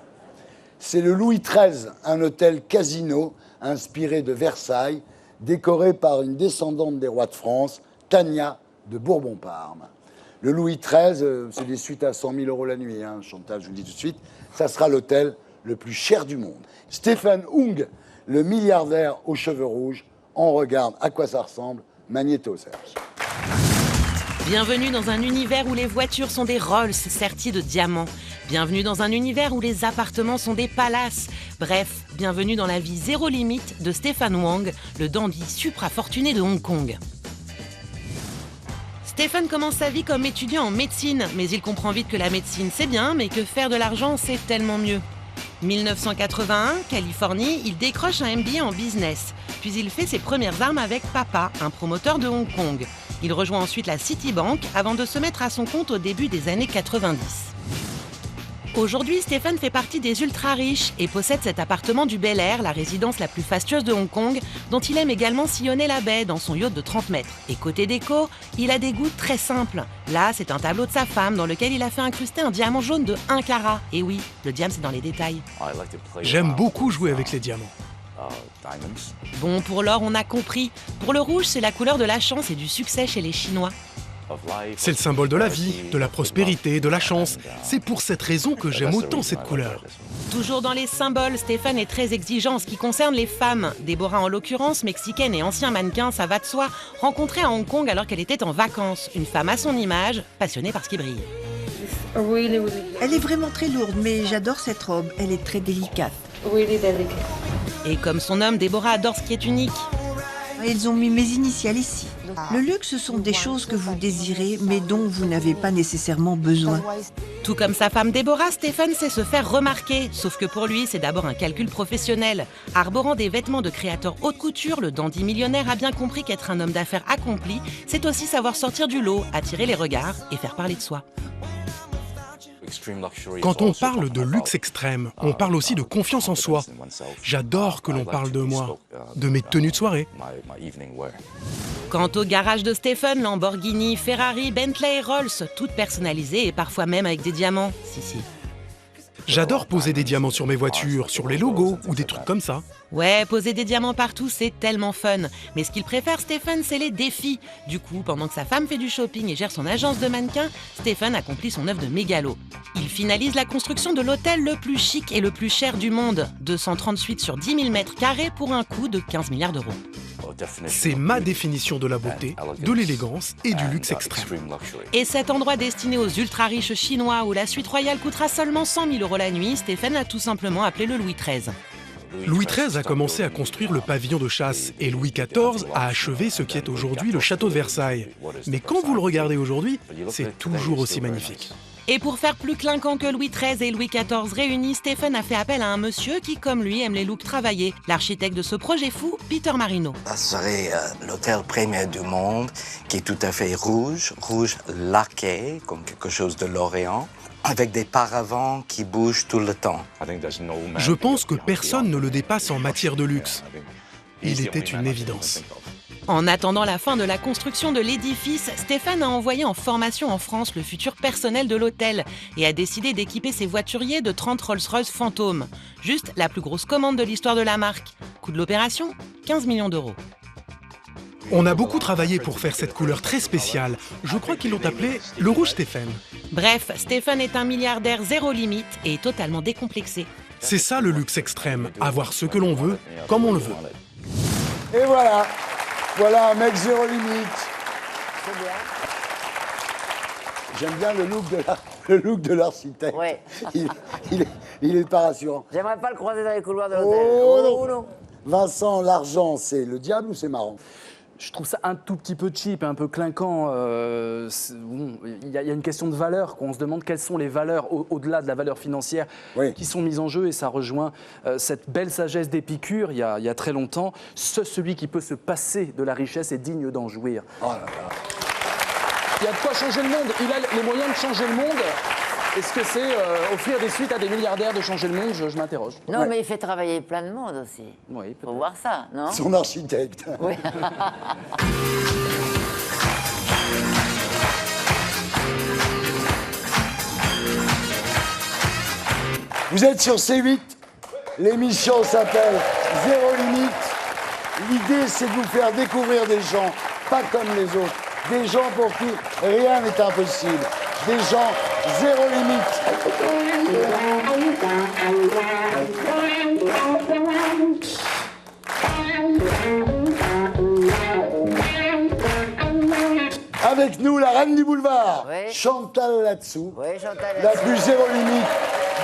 c'est le Louis XIII, un hôtel casino inspiré de Versailles, décoré par une descendante des rois de France, Tania de Bourbon-Parme. Le Louis XIII, c'est des suites à 100 000 euros la nuit, hein, Chantal, je vous le dis tout de suite, ça sera l'hôtel le plus cher du monde. Stephen Hung, le milliardaire aux cheveux rouges, on regarde à quoi ça ressemble, Magnéto, Serge. Bienvenue dans un univers où les voitures sont des Rolls sertis de diamants. Bienvenue dans un univers où les appartements sont des palaces. Bref, bienvenue dans la vie zéro limite de Stephen Hung, le dandy supra-fortuné de Hong Kong. Stephen commence sa vie comme étudiant en médecine, mais il comprend vite que la médecine c'est bien, mais que faire de l'argent c'est tellement mieux. 1981, Californie, il décroche un MBA en business. Puis il fait ses premières armes avec Papa, un promoteur de Hong Kong. Il rejoint ensuite la Citibank avant de se mettre à son compte au début des années 90. Aujourd'hui, Stephen fait partie des ultra-riches et possède cet appartement du Bel Air, la résidence la plus fastueuse de Hong Kong, dont il aime également sillonner la baie dans son yacht de 30 mètres. Et côté déco, il a des goûts très simples. Là, c'est un tableau de sa femme dans lequel il a fait incruster un diamant jaune de 1 carat. Et oui, le diamant, c'est dans les détails. J'aime beaucoup jouer avec les diamants. Bon, pour l'or, on a compris. Pour le rouge, c'est la couleur de la chance et du succès chez les Chinois. C'est le symbole de la vie, de la prospérité, de la chance. C'est pour cette raison que j'aime autant cette couleur. Toujours dans les symboles, Stéphane est très exigeant en ce qui concerne les femmes. Déborah, en l'occurrence, mexicaine et ancien mannequin, ça va de soi, rencontrée à Hong Kong alors qu'elle était en vacances. Une femme à son image, passionnée par ce qui brille. Elle est vraiment très lourde, mais j'adore cette robe. Elle est très délicate. Et comme son homme, Déborah adore ce qui est unique. Ils ont mis mes initiales ici. Le luxe, ce sont des choses que vous désirez, mais dont vous n'avez pas nécessairement besoin. Tout comme sa femme Déborah, Stéphane sait se faire remarquer. Sauf que pour lui, c'est d'abord un calcul professionnel. Arborant des vêtements de créateurs haute couture, le dandy millionnaire a bien compris qu'être un homme d'affaires accompli, c'est aussi savoir sortir du lot, attirer les regards et faire parler de soi. Quand on parle de luxe extrême, on parle aussi de confiance en soi. J'adore que l'on parle de moi, de mes tenues de soirée. Quant au garage de Stéphane, Lamborghini, Ferrari, Bentley et Rolls, toutes personnalisées et parfois même avec des diamants. Si. J'adore poser des diamants sur mes voitures, sur les logos ou des trucs comme ça. Ouais, poser des diamants partout, c'est tellement fun. Mais ce qu'il préfère, Stéphane, c'est les défis. Du coup, pendant que sa femme fait du shopping et gère son agence de mannequins, Stéphane accomplit son œuvre de mégalo. Il finalise la construction de l'hôtel le plus chic et le plus cher du monde. 238 sur 10 000 mètres carrés pour un coût de 15 milliards d'euros. C'est ma définition de la beauté, de l'élégance et du luxe extrême. Et cet endroit destiné aux ultra-riches chinois où la suite royale coûtera seulement 100 000 € la nuit, Stéphane a tout simplement appelé le Louis XIII. Louis XIII a commencé à construire le pavillon de chasse et Louis XIV a achevé ce qui est aujourd'hui le château de Versailles. Mais quand vous le regardez aujourd'hui, c'est toujours aussi magnifique. Et pour faire plus clinquant que Louis XIII et Louis XIV réunis, Stéphane a fait appel à un monsieur qui, comme lui, aime les looks travaillés. L'architecte de ce projet fou, Peter Marino. Ça serait l'hôtel premier du monde, qui est tout à fait rouge laqué, comme quelque chose de l'Orient, avec des paravents qui bougent tout le temps. Je pense que personne ne le dépasse en matière de luxe. Il était une évidence. En attendant la fin de la construction de l'édifice, Stéphane a envoyé en formation en France le futur personnel de l'hôtel et a décidé d'équiper ses voituriers de 30 Rolls-Royce Phantom. Juste la plus grosse commande de l'histoire de la marque. Coût de l'opération, 15 millions d'euros. On a beaucoup travaillé pour faire cette couleur très spéciale. Je crois qu'ils l'ont appelé le rouge Stéphane. Bref, Stéphane est un milliardaire zéro limite et totalement décomplexé. C'est ça le luxe extrême, avoir ce que l'on veut, comme on le veut. Et voilà. Voilà un mec zéro limite. C'est bien. J'aime bien le look de l'architecte. Ouais. Il est pas rassurant. J'aimerais pas le croiser dans les couloirs de l'hôtel. Oh non. Vincent, l'argent, c'est le diable ou c'est marrant? Je trouve ça un tout petit peu cheap, un peu clinquant. Il y a une question de valeur. On se demande quelles sont les valeurs, au-delà de la valeur financière, qui sont mises en jeu. Et ça rejoint cette belle sagesse d'Épicure, il y a très longtemps. Celui qui peut se passer de la richesse est digne d'en jouir. Oh là là. Il y a de quoi changer le monde. Il a les moyens de changer le monde. Est-ce que c'est offrir des suites à des milliardaires de changer le monde? Je m'interroge. Non, mais il fait travailler plein de monde aussi. Oui, faut voir ça, non? Son architecte. Oui. Vous êtes sur C8. L'émission s'appelle Zéro Limite. L'idée, c'est de vous faire découvrir des gens pas comme les autres. Des gens pour qui rien n'est impossible. Des gens zéro limite. Avec nous, la reine du boulevard, Chantal Latsou, la plus zéro limite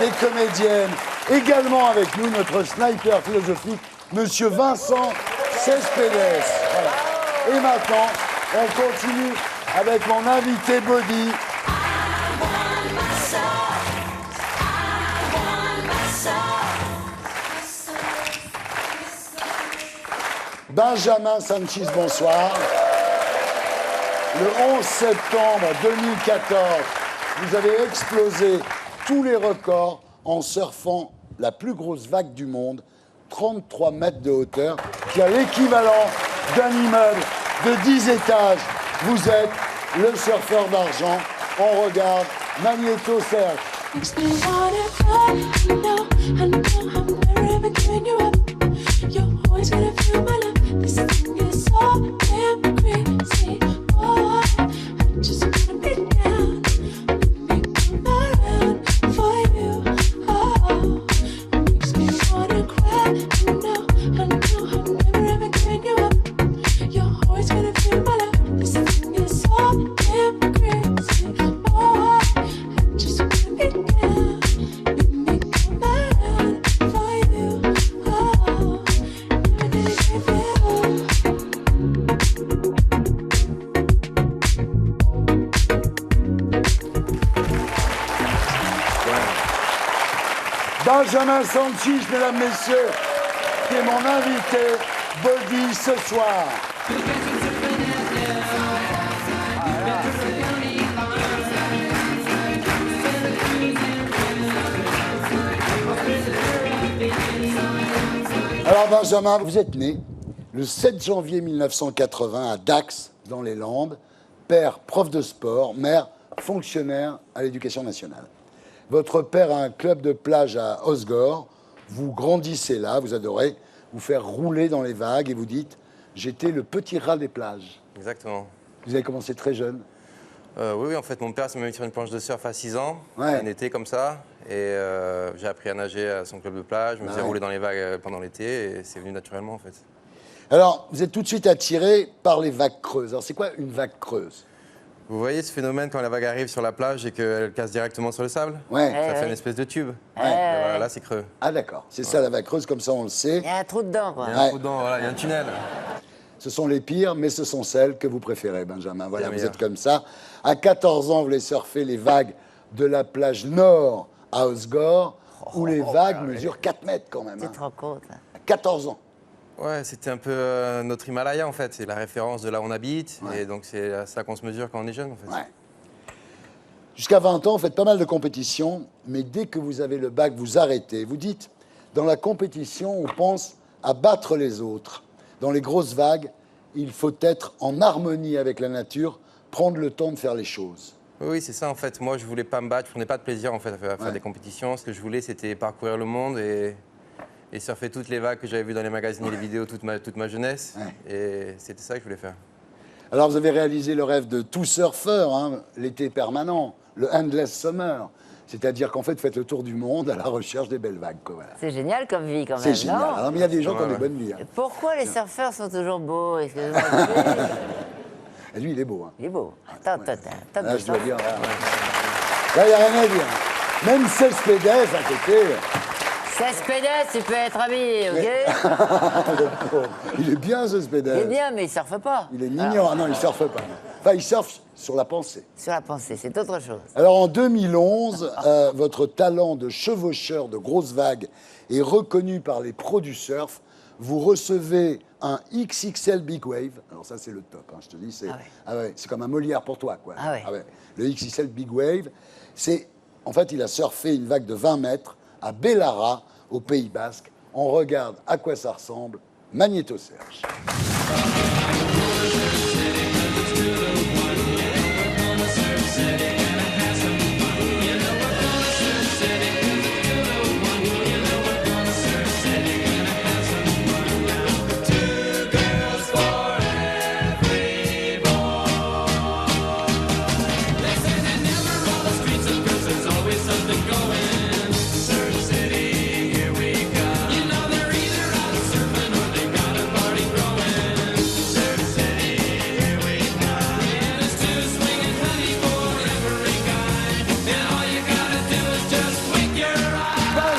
des comédiennes. Également avec nous, notre sniper philosophique, Monsieur Vincent Cespedes. Voilà. Et maintenant, on continue avec mon invité Body. Benjamin Sanchez, bonsoir. Le 11 septembre 2014, vous avez explosé tous les records en surfant la plus grosse vague du monde, 33 mètres de hauteur, qui a l'équivalent d'un immeuble de 10 étages. Vous êtes le surfeur d'argent. On regarde Magnéto Serge. Just Benjamin Sanchis, mesdames, messieurs, qui est mon invité body ce soir. Alors Benjamin, vous êtes né le 7 janvier 1980 à Dax, dans les Landes, père prof de sport, mère fonctionnaire à l'éducation nationale. Votre père a un club de plage à Osgore, vous grandissez là, vous adorez vous faire rouler dans les vagues et vous dites « j'étais le petit rat des plages ». Exactement. Vous avez commencé très jeune. Oui, en fait, mon père m'a mis sur une planche de surf à 6 ans, un été comme ça, et j'ai appris à nager à son club de plage, je me faisais rouler dans les vagues pendant l'été, et c'est venu naturellement en fait. Alors, vous êtes tout de suite attiré par les vagues creuses. Alors, c'est quoi une vague creuse? Vous voyez ce phénomène quand la vague arrive sur la plage et qu'elle casse directement sur le sable? Ouais. Ça fait une espèce de tube. Ouais. Et voilà, là, c'est creux. Ah d'accord, c'est ça la vague creuse, comme ça on le sait. Il y a un trou dedans, quoi. Il y a un trou dedans, voilà, il y a un tunnel. Ce sont les pires, mais ce sont celles que vous préférez, Benjamin. Voilà, Les vous meilleures. êtes comme ça. À 14 ans, vous voulez surfer les vagues de la plage nord à Osgore, où les vagues mesurent 4 mètres quand même. Tu te rends compte, hein. À 14 ans. Ouais, c'était un peu notre Himalaya en fait, c'est la référence de là où on habite, et donc c'est à ça qu'on se mesure quand on est jeune en fait. Ouais. Jusqu'à 20 ans, vous faites pas mal de compétitions, mais dès que vous avez le bac, vous arrêtez. Vous dites, dans la compétition, on pense à battre les autres. Dans les grosses vagues, il faut être en harmonie avec la nature, prendre le temps de faire les choses. Oui, c'est ça en fait. Moi, je voulais pas me battre, je prenais pas de plaisir en fait à faire des compétitions. Ce que je voulais, c'était parcourir le monde et surfer toutes les vagues que j'avais vues dans les magazines et les vidéos toute ma jeunesse. Et c'était ça que je voulais faire. Alors, vous avez réalisé le rêve de tout surfeur, hein, l'été permanent, le Endless Summer. C'est-à-dire qu'en fait, vous faites le tour du monde à la recherche des belles vagues. Quoi, voilà. C'est génial comme vie, quand même, C'est génial. non? Alors, mais il y a des gens qui ont des bonnes vies. Hein. Pourquoi les surfeurs sont toujours beaux? Excusez-moi. Et lui, il est beau. Hein. Il est beau. Attends, Là, je dois dire. Là, il n'y a rien à dire. Même Cespedes à côté. Cespedes, tu peux être habillé, ok? Il est bien, Cespedes. Il est bien, mais il surfe pas. Il est mignon. Ah non, il surfe pas. Enfin, il surfe sur la pensée. Sur la pensée, c'est autre chose. Alors, en 2011, votre talent de chevaucheur de grosses vagues est reconnu par les pros du surf. Vous recevez un XXL Big Wave. Alors ça, c'est le top, hein, je te dis. C'est comme un Molière pour toi, quoi. Le XXL Big Wave, c'est... En fait, il a surfé une vague de 20 mètres à Bellara, au Pays Basque. On regarde à quoi ça ressemble. Magnéto Serge.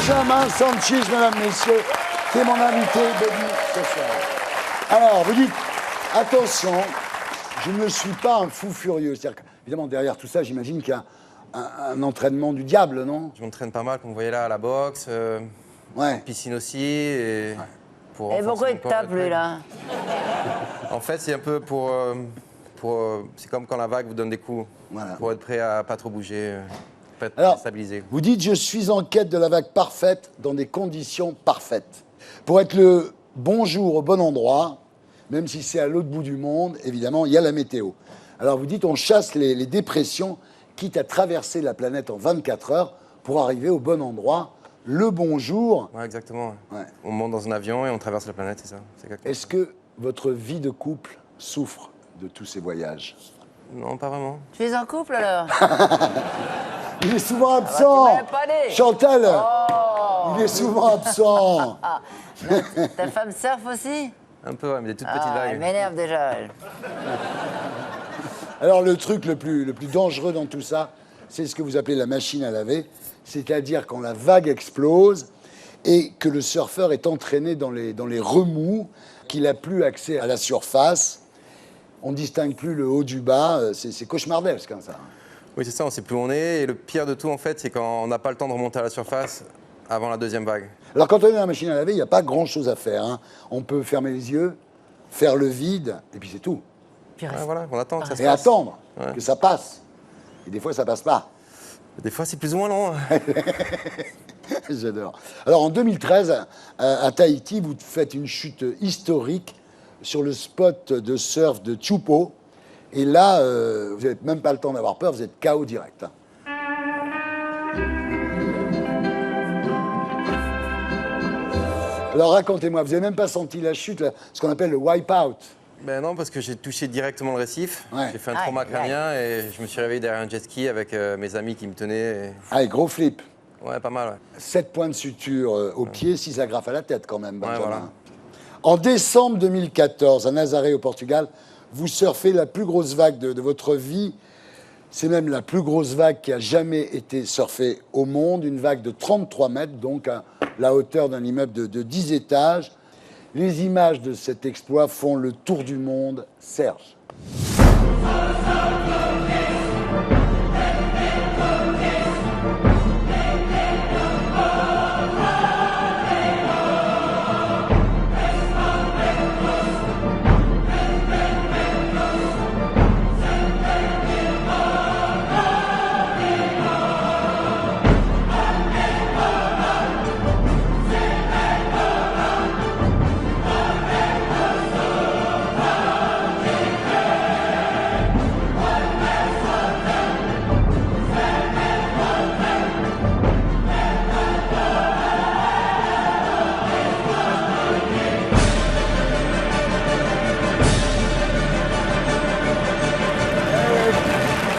Benjamin Sanchis, mesdames, messieurs, qui est mon invité Bobby ce soir. Alors, vous dites, attention, je ne suis pas un fou furieux. C'est-à-dire évidemment, derrière tout ça, j'imagine qu'il y a un entraînement du diable, non? Je m'entraîne pas mal, comme vous voyez là, à la boxe, piscine aussi. Et pourquoi il te tape, lui, là? En fait, c'est un peu pour c'est comme quand la vague vous donne des coups, pour être prêt à pas trop bouger. Alors, stabilisé. Vous dites, je suis en quête de la vague parfaite dans des conditions parfaites. Pour être le bon jour au bon endroit, même si c'est à l'autre bout du monde, évidemment, il y a la météo. Alors vous dites, on chasse les dépressions, quitte à traverser la planète en 24 heures pour arriver au bon endroit, le bon jour. Ouais, exactement. Ouais. On monte dans un avion et on traverse la planète, c'est ça. Est-ce que votre vie de couple souffre de tous ces voyages? Non, pas vraiment. Tu es en couple, alors? Il est souvent absent. Tu m'avais pas dit. Chantal, il est souvent absent. Ta femme surfe aussi? Un peu, ouais, mais des toutes petites vagues. Elle m'énerve déjà, elle. Alors, le truc le plus dangereux dans tout ça, c'est ce que vous appelez la machine à laver. C'est-à-dire quand la vague explose et que le surfeur est entraîné dans les remous, qu'il n'a plus accès à la surface. On ne distingue plus le haut du bas. C'est cauchemardesque, hein, ça. Oui, c'est ça, on ne sait plus où on est. Et le pire de tout, en fait, c'est quand on n'a pas le temps de remonter à la surface. avant la deuxième vague. Alors quand on est dans la machine à laver, il n'y a pas grand-chose à faire. Hein. On peut fermer les yeux, faire le vide, et puis c'est tout. Puis Ouais, voilà, on attend que ça se Et passe. attendre Ouais. que ça passe. Et des fois, ça passe pas. Des fois, c'est plus ou moins long. J'adore. Alors en 2013, à Tahiti, vous faites une chute historique sur le spot de surf de Chupo. Et là, vous n'avez même pas le temps d'avoir peur, vous êtes KO direct. Alors racontez-moi, vous n'avez même pas senti la chute, là, ce qu'on appelle le wipe-out. Ben non, parce que j'ai touché directement le récif. Ouais. J'ai fait un trauma crânien et je me suis réveillé derrière un jet ski avec mes amis qui me tenaient. Ah, et gros flip. Ouais, pas mal, ouais. 7 points de suture au pied, 6 agrafes à la tête quand même, Benjamin. voilà. En décembre 2014, à Nazaré au Portugal, vous surfez la plus grosse vague de votre vie. C'est même la plus grosse vague qui a jamais été surfée au monde, une vague de 33 mètres, donc à la hauteur d'un immeuble de 10 étages. Les images de cet exploit font le tour du monde. Serge.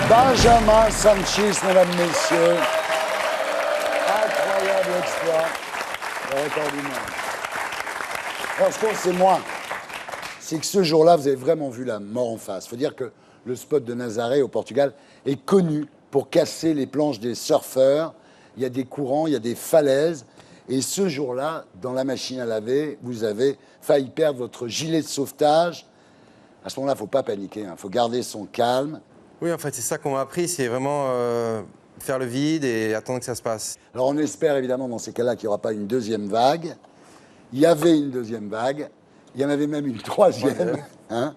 Benjamin Sanchez, mesdames, messieurs. Incroyable exploit. Le record du monde. Alors, ce qu'on sait moins, c'est que ce jour-là, vous avez vraiment vu la mort en face. Il faut dire que le spot de Nazaré au Portugal est connu pour casser les planches des surfeurs. Il y a des courants, il y a des falaises. Et ce jour-là, dans la machine à laver, vous avez failli perdre votre gilet de sauvetage. À ce moment-là, il ne faut pas paniquer, il faut garder son calme. Oui, en fait, c'est ça qu'on m'a appris, c'est vraiment faire le vide et attendre que ça se passe. Alors on espère évidemment dans ces cas-là qu'il n'y aura pas une deuxième vague. Il y avait une deuxième vague, il y en avait même une troisième. Hein.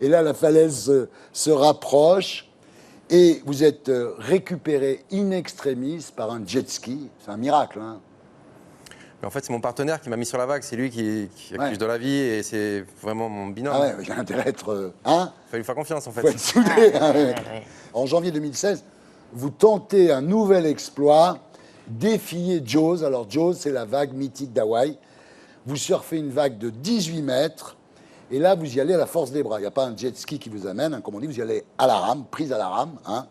Et là, la falaise se rapproche et vous êtes récupéré in extremis par un jet ski. C'est un miracle. Hein. Mais en fait, c'est mon partenaire qui m'a mis sur la vague, c'est lui qui accuse de la vie et c'est vraiment mon binôme. Ah ouais, il a intérêt à être... hein. Il faut lui faire confiance en fait. Faut être soudé. Hein, ouais. En janvier 2016, vous tentez un nouvel exploit, défier Jaws. Alors Jaws, c'est la vague mythique d'Hawaï. Vous surfez une vague de 18 mètres et là, vous y allez à la force des bras. Il n'y a pas un jet ski qui vous amène, hein, comme on dit, vous y allez à la rame, prise à la rame. Hein.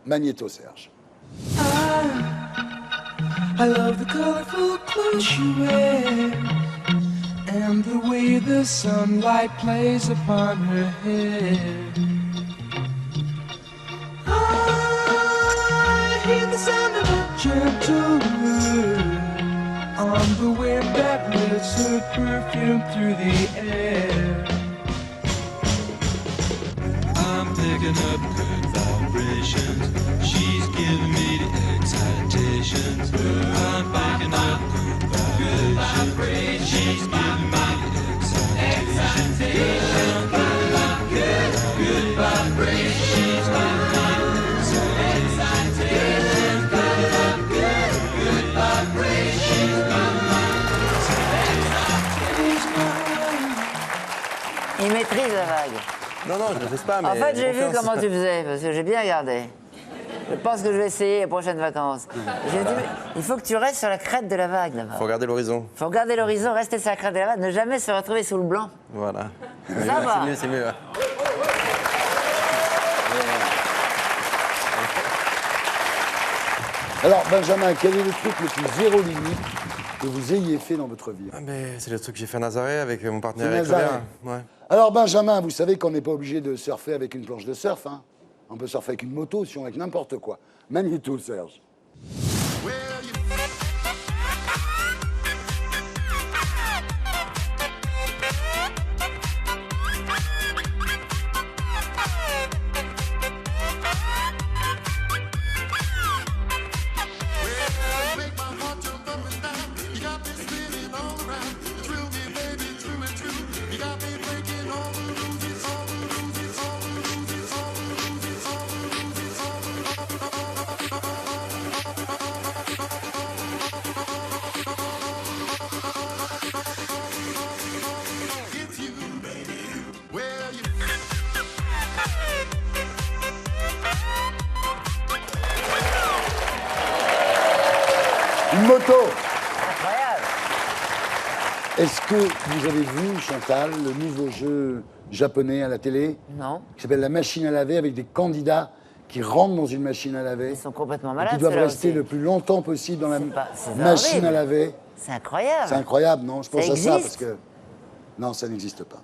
Magnéto Serge. I love the colorful clothes she wears and the way the sunlight plays upon her hair. I hear the sound of a gentle word on the wind that lifts her perfume through the air. I'm picking up good vibrations. She's giving me the excitations. I'm picking up good vibrations. She's giving me the excitations. Good vibrations. She's giving me the excitations. Good vibrations. Il maîtrise la vague. Non, non, je ne le fais pas, mais... En fait, j'ai vu confiance. comment tu faisais, parce que j'ai bien regardé. Je pense que je vais essayer les prochaines vacances. J'ai dit, il faut que tu restes sur la crête de la vague, là-bas. Faut regarder l'horizon. Il faut regarder l'horizon, rester sur la crête de la vague, ne jamais se retrouver sous le blanc. Voilà. Ça va. C'est mieux, c'est mieux. Ouais. Alors Benjamin, quel est le truc le plus zéro limite que vous ayez fait dans votre vie? Ah, mais c'est le truc que j'ai fait à Nazaré avec mon partenaire. C'est avec Nazaré. Claire. Ouais. Alors Benjamin, vous savez qu'on n'est pas obligé de surfer avec une planche de surf. Hein. On peut surfer avec une moto, si on avec n'importe quoi. Magnéto, Serge. Une moto. Incroyable. Est-ce que vous avez vu, Chantal, le nouveau jeu japonais à la télé? Non. Qui s'appelle la machine à laver, avec des candidats qui rentrent dans une machine à laver. Ils sont complètement et malades. qui doivent ceux-là rester aussi. le plus longtemps possible dans la c'est machine horrible. à laver. C'est incroyable. C'est incroyable, non? Je pense Ça à ça existe parce que. Non, ça n'existe pas.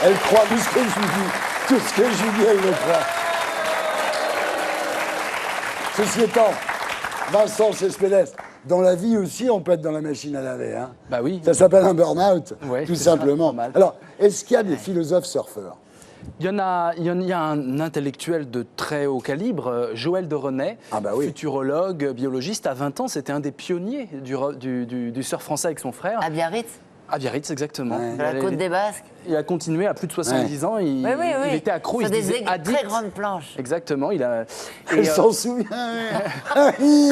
Elle croit tout ce que je lui dis. Tout ce que je lui dis, elle le croit. Ceci étant, Vincent Cespedes, dans la vie aussi, on peut être dans la machine à laver. Hein. Bah oui. Ça s'appelle un burn-out, Ouais, tout c'est ça, simplement. pas mal. Alors, est-ce qu'il y a des philosophes surfeurs? Il y a un intellectuel de très haut calibre, Joël de René, futurologue, biologiste. À 20 ans, c'était un des pionniers du surf français avec son frère. À Biarritz. À Biarritz, exactement. Sur la côte des Basques. Il a continué à plus de 70 ans. Il était accro, il Sur se disait des addict. très grandes planches. Exactement. Elle s'en souvient. Ah oui,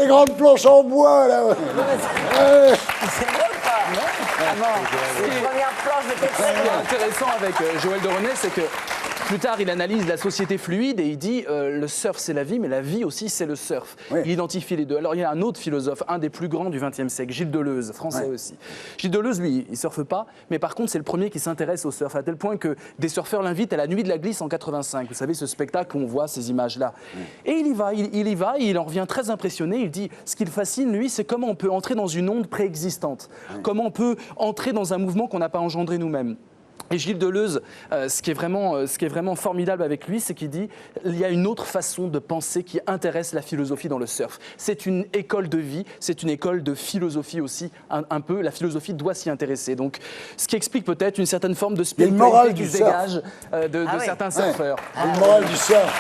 les grandes planches en bois, là. C'est beau, pas? Ah bon, les premières planches étaient Ce très qui est grandes. intéressant avec Joël de René, c'est que plus tard, il analyse la société fluide et il dit le surf, c'est la vie, mais la vie aussi, c'est le surf. Il identifie les deux. Alors, il y a un autre philosophe, un des plus grands du XXe siècle, Gilles Deleuze, français aussi. Gilles Deleuze, lui, il surfe pas, mais par contre, c'est le premier qui s'intéresse au surf, à tel point que des surfeurs l'invitent à la Nuit de la Glisse en 85. Vous savez, ce spectacle où on voit ces images-là. Et il y va, et il en revient très impressionné. Il dit ce qui le fascine, lui, c'est comment on peut entrer dans une onde préexistante. Comment on peut entrer dans un mouvement qu'on n'a pas engendré nous-mêmes. Et Gilles Deleuze, ce qui est vraiment formidable avec lui, c'est qu'il dit il y a une autre façon de penser qui intéresse la philosophie dans le surf. C'est une école de vie, c'est une école de philosophie aussi, un peu. La philosophie doit s'y intéresser. Donc, ce qui explique peut-être une certaine forme de spiritualité qui se dégage de certains surfeurs. Une morale du surf.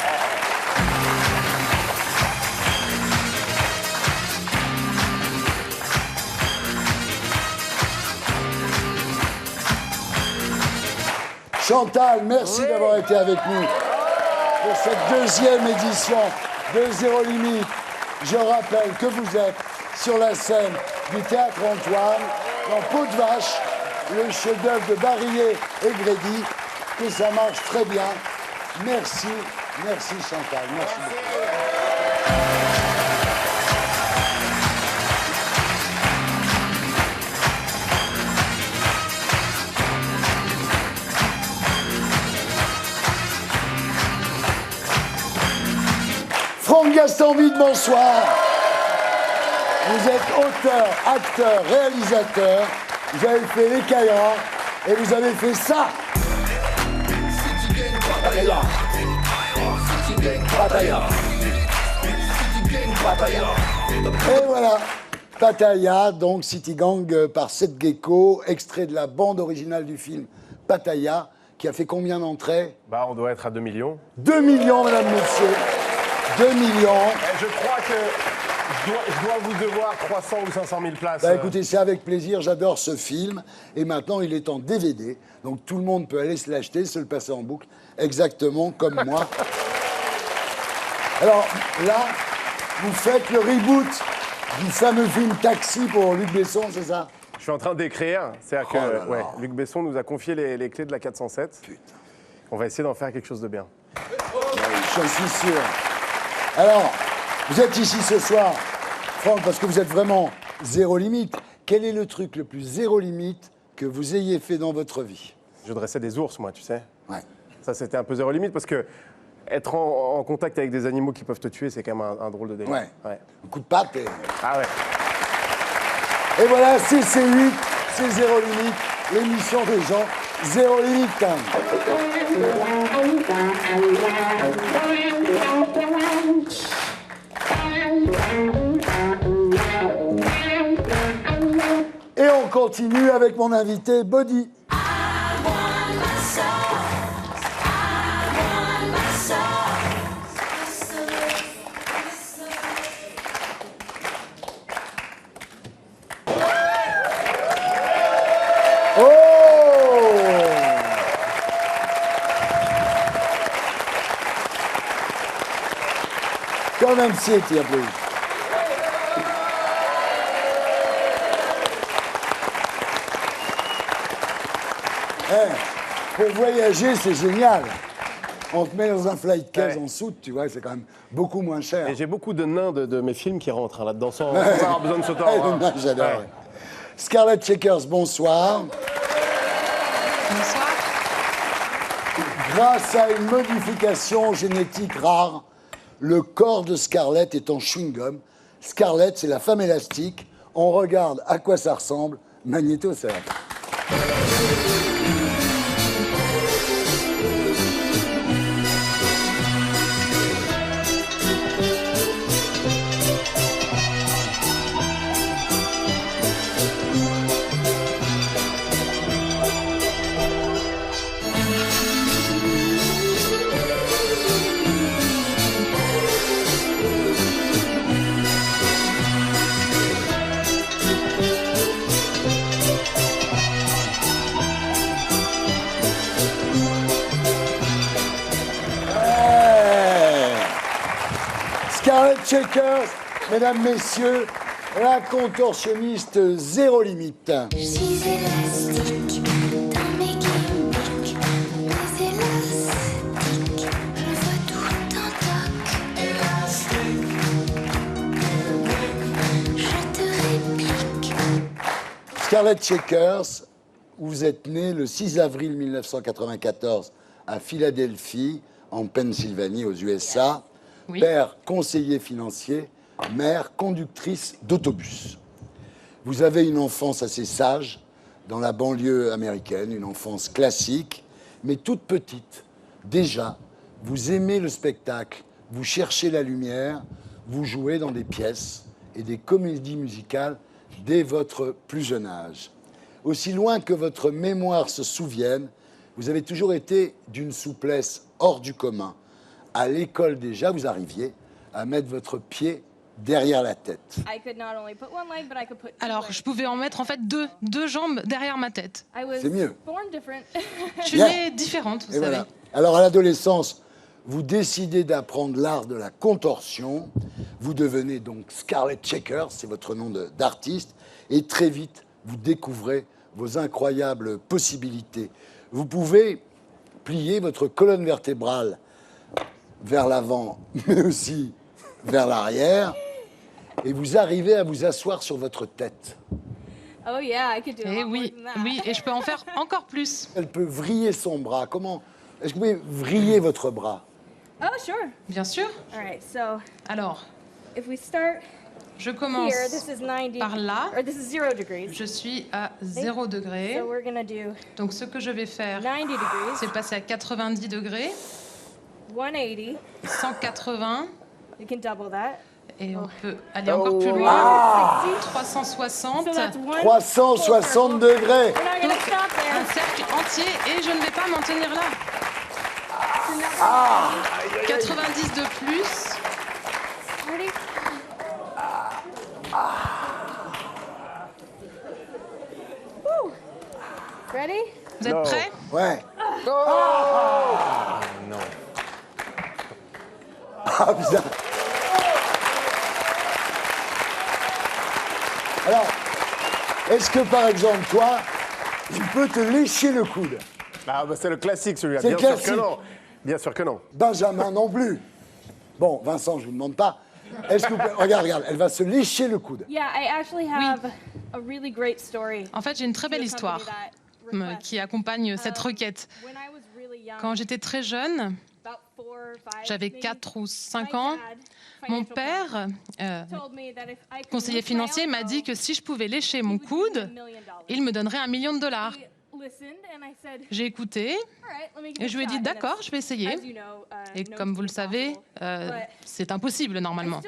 Chantal, merci d'avoir été avec nous pour cette deuxième édition de Zéro Limite. Je rappelle que vous êtes sur la scène du Théâtre Antoine, dans Peau de Vache, le chef-d'œuvre de Barillet et Grédy, que ça marche très bien. Merci, merci Chantal, merci beaucoup. Franck Gastambide, bonsoir. Vous êtes auteur, acteur, réalisateur. Vous avez fait Les Caillards et vous avez fait ça. Et voilà, Pattaya, donc City Gang par Seth Gecko, extrait de la bande originale du film Pattaya, qui a fait combien d'entrées? Bah, on doit être à 2 millions. 2 millions, mesdames, messieurs. 2 millions. Je crois que je dois vous devoir 300 ou 500 000 places. Bah écoutez, c'est avec plaisir, j'adore ce film. Et maintenant, il est en DVD. Donc tout le monde peut aller se l'acheter, se le passer en boucle, exactement comme moi. Alors là, vous faites le reboot du fameux film Taxi pour Luc Besson, c'est ça? Je suis en train d'écrire. C'est-à-dire que Oh là là. Luc Besson nous a confié les clés de la 407. Putain. On va essayer d'en faire quelque chose de bien. J'en suis sûr. Alors, vous êtes ici ce soir, Franck, parce que vous êtes vraiment zéro limite. Quel est le truc le plus zéro limite que vous ayez fait dans votre vie? Je dressais des ours, moi, tu sais. Ouais. Ça, c'était un peu zéro limite parce que être en contact avec des animaux qui peuvent te tuer, c'est quand même un drôle de délire. Ouais. Un coup de patte et... Ah ouais. Et voilà, c'est C8, c'est Zéro Limite, l'émission des gens Zéro Limite Time. Et on continue avec mon invité Body. Quand même, si, tu applaudis. Pour voyager, c'est génial. On te met dans un flight case en soute, tu vois, c'est quand même beaucoup moins cher. Et j'ai beaucoup de nains de mes films qui rentrent là-dedans sans avoir besoin de s'auto-avoir. J'adore. Ouais. Scarlett Shakers, bonsoir. Bonsoir. Grâce à une modification génétique rare, le corps de Scarlett est en chewing-gum. Scarlett, c'est la femme élastique. On regarde à quoi ça ressemble. Magnétosphère. Scarlett Shakers, mesdames, messieurs, la contorsionniste zéro limite. Je suis élastique dans mes gimmicks, mais élastique, je vois tout en toc. Élastique, je te réplique. Scarlett Shakers, vous êtes née le 6 avril 1994 à Philadelphie, en Pennsylvanie, aux USA. Oui. Père, conseiller financier, mère, conductrice d'autobus. Vous avez une enfance assez sage dans la banlieue américaine, une enfance classique, mais toute petite. Déjà, vous aimez le spectacle, vous cherchez la lumière, vous jouez dans des pièces et des comédies musicales dès votre plus jeune âge. Aussi loin que votre mémoire se souvienne, vous avez toujours été d'une souplesse hors du commun. À l'école déjà, vous arriviez à mettre votre pied derrière la tête. Alors, je pouvais en mettre en fait deux jambes derrière ma tête. C'est mieux. Je suis née différente, vous Et savez. voilà. Alors à l'adolescence, vous décidez d'apprendre l'art de la contorsion. Vous devenez donc Scarlett Shakers, c'est votre nom d'artiste. Et très vite, vous découvrez vos incroyables possibilités. Vous pouvez plier votre colonne vertébrale vers l'avant, mais aussi vers l'arrière, et vous arrivez à vous asseoir sur votre tête. Oh yeah, I could do a lot more than that. Oui, et je peux en faire encore plus. Elle peut vriller son bras. Comment est-ce que vous pouvez vriller votre bras? Oh, sure. Bien sûr. All right, so Alors, if we start je commence here, this is 90, par là. or this is 0 degrees. Je suis à 0 degré. So we're gonna do Donc ce que je vais faire, 90 degrees, c'est passer à 90 degrés, 180. 180, We can double that. et on peut aller encore plus wow. loin. 360. So that's one 360 degrés. We're not gonna stop there. Un cercle entier, et je ne vais pas m'en tenir là. Ah. 90 de plus. Ready? Woo. Ready? Vous êtes prêts? Ouais. Non. Ah, bizarre. Alors, est-ce que par exemple, toi, tu peux te lécher le coude? Ah, bah, c'est le classique celui-là. C'est Bien classique. sûr que non. Bien sûr que non. Benjamin non plus. Bon, Vincent, je ne vous demande pas. Est-ce que vous pouvez... Regarde, elle va se lécher le coude. Yeah, I actually have a really great story. En fait, j'ai une très belle histoire qui accompagne cette requête. Quand j'étais très jeune, j'avais 4 ou 5 ans, mon père, conseiller financier, m'a dit que si je pouvais lécher mon coude, il me donnerait $1 million. J'ai écouté et je lui ai dit d'accord, je vais essayer. Et comme vous le savez, c'est impossible normalement.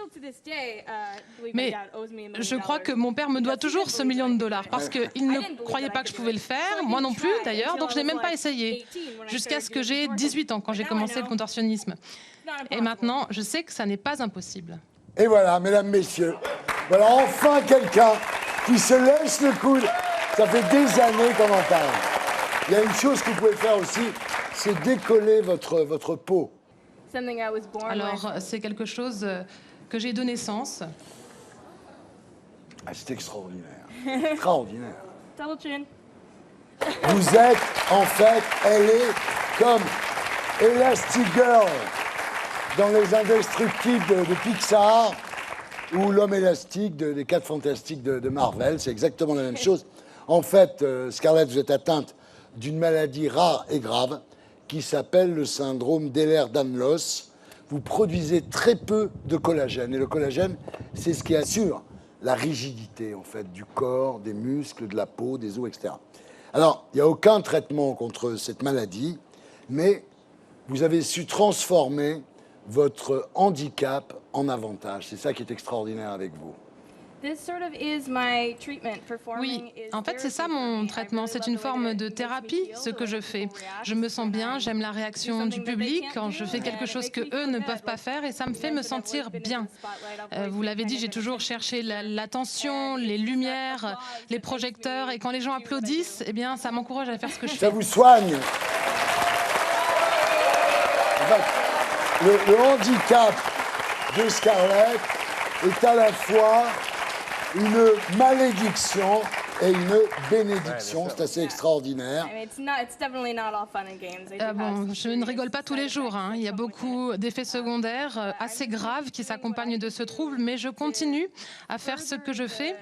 Mais je crois que mon père me doit toujours ce $1 million parce qu'il ne croyait pas que je pouvais le faire, moi non plus d'ailleurs, donc je n'ai même pas essayé. Jusqu'à ce que j'ai 18 ans quand j'ai commencé le contorsionnisme. Et maintenant, je sais que ça n'est pas impossible. Et voilà, mesdames, messieurs, voilà enfin quelqu'un qui se lèche le coude. Ça fait des années qu'on en parle. Il y a une chose que vous pouvez faire aussi, c'est décoller votre peau. Alors, c'est quelque chose que j'ai de naissance. Ah, c'est extraordinaire. Extraordinaire. Double chin. Vous êtes, en fait, elle est comme Elastic Girl dans Les Indestructibles de Pixar ou L'Homme élastique des 4 Fantastiques de Marvel. C'est exactement la même chose. En fait, Scarlett, vous êtes atteinte d'une maladie rare et grave qui s'appelle le syndrome d'Ehlers-Danlos. Vous produisez très peu de collagène. Et le collagène, c'est ce qui assure la rigidité, en fait, du corps, des muscles, de la peau, des os, etc. Alors, il n'y a aucun traitement contre cette maladie, mais vous avez su transformer votre handicap en avantage. C'est ça qui est extraordinaire avec vous. Oui, en fait, c'est ça mon traitement. C'est une forme de thérapie, ce que je fais. Je me sens bien, j'aime la réaction du public quand je fais quelque chose que eux ne peuvent pas faire et ça me fait me sentir bien. Vous l'avez dit, j'ai toujours cherché l'attention, les lumières, les projecteurs et quand les gens applaudissent, eh bien, ça m'encourage à faire ce que je fais. Ça vous soigne. En fait, le handicap de Scarlett est à la fois une malédiction et une bénédiction. C'est assez extraordinaire. Bon, je ne rigole pas tous les jours. Hein. Il y a beaucoup d'effets secondaires assez graves qui s'accompagnent de ce trouble, mais je continue à faire ce que je fais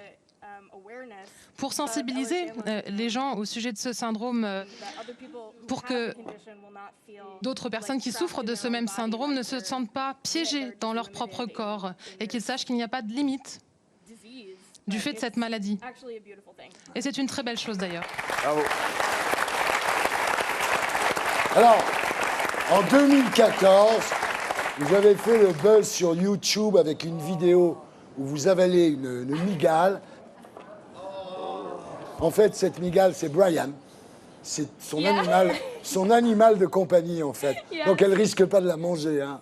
pour sensibiliser les gens au sujet de ce syndrome, pour que d'autres personnes qui souffrent de ce même syndrome ne se sentent pas piégées dans leur propre corps et qu'ils sachent qu'il n'y a pas de limite du fait de cette maladie. Et c'est une très belle chose d'ailleurs. Bravo. Alors, en 2014, vous avez fait le buzz sur YouTube avec une vidéo où vous avalez une migale. En fait, cette migale, c'est Brian. C'est son animal de compagnie, en fait. Donc, elle risque pas de la manger, hein.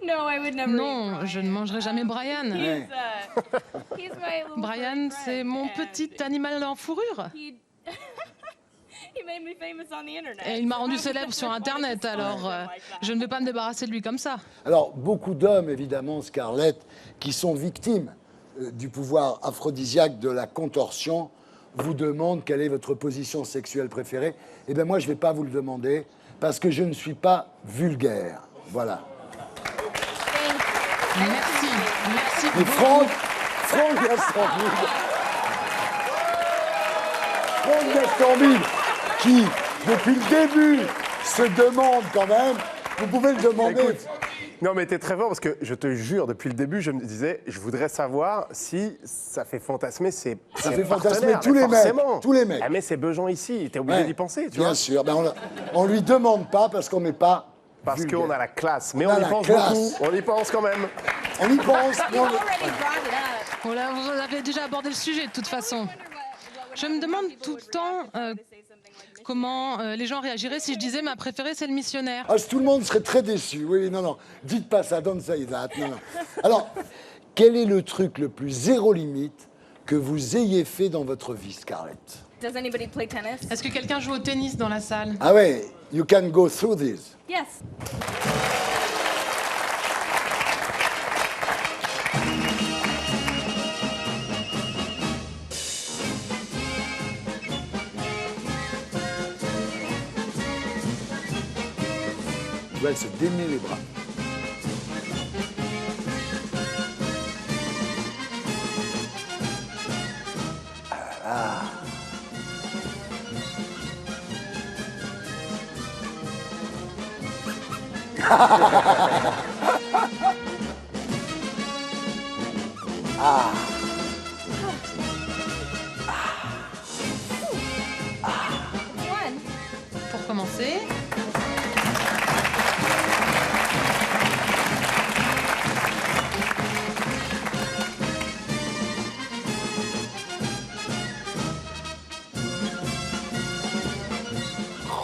Non, je ne mangerai jamais Brian. Brian, c'est mon petit animal en fourrure. Et il m'a rendu célèbre sur Internet, alors je ne vais pas me débarrasser de lui comme ça. Alors, beaucoup d'hommes, évidemment, Scarlett, qui sont victimes du pouvoir aphrodisiaque de la contorsion, vous demandent quelle est votre position sexuelle préférée. Eh bien, moi, je ne vais pas vous le demander, parce que je ne suis pas vulgaire. Voilà. Merci. Et Franck Gastambide, qui, depuis le début, se demande quand même, vous pouvez le demander. Écoute, non mais t'es très fort parce que je te jure, depuis le début, je me disais, je voudrais savoir si ça fait fantasmer ses Ça fait fantasmer tous les mecs. Tous les mecs. Ah, mais c'est Bejean ici, t'es obligé d'y penser, tu vois. Bien sûr, ben on lui demande pas parce qu'on n'est pas Parce vulgaire. qu'on a la classe, mais On a on y la pense classe. beaucoup, on y pense quand même. On y pense, mais on... Voilà, vous avez déjà abordé le sujet de toute façon. Je me demande tout le temps comment les gens réagiraient si je disais ma préférée c'est le missionnaire. Ah, tout le monde serait très déçu. Oui, non. Dites pas ça, don't say that. Non. Alors, quel est le truc le plus zéro limite que vous ayez fait dans votre vie, Scarlett? Est-ce que quelqu'un joue au tennis dans la salle? Ah ouais, you can go through this. Yes. Tu vois, elle se démet les bras. Ah. Ah. Pour commencer.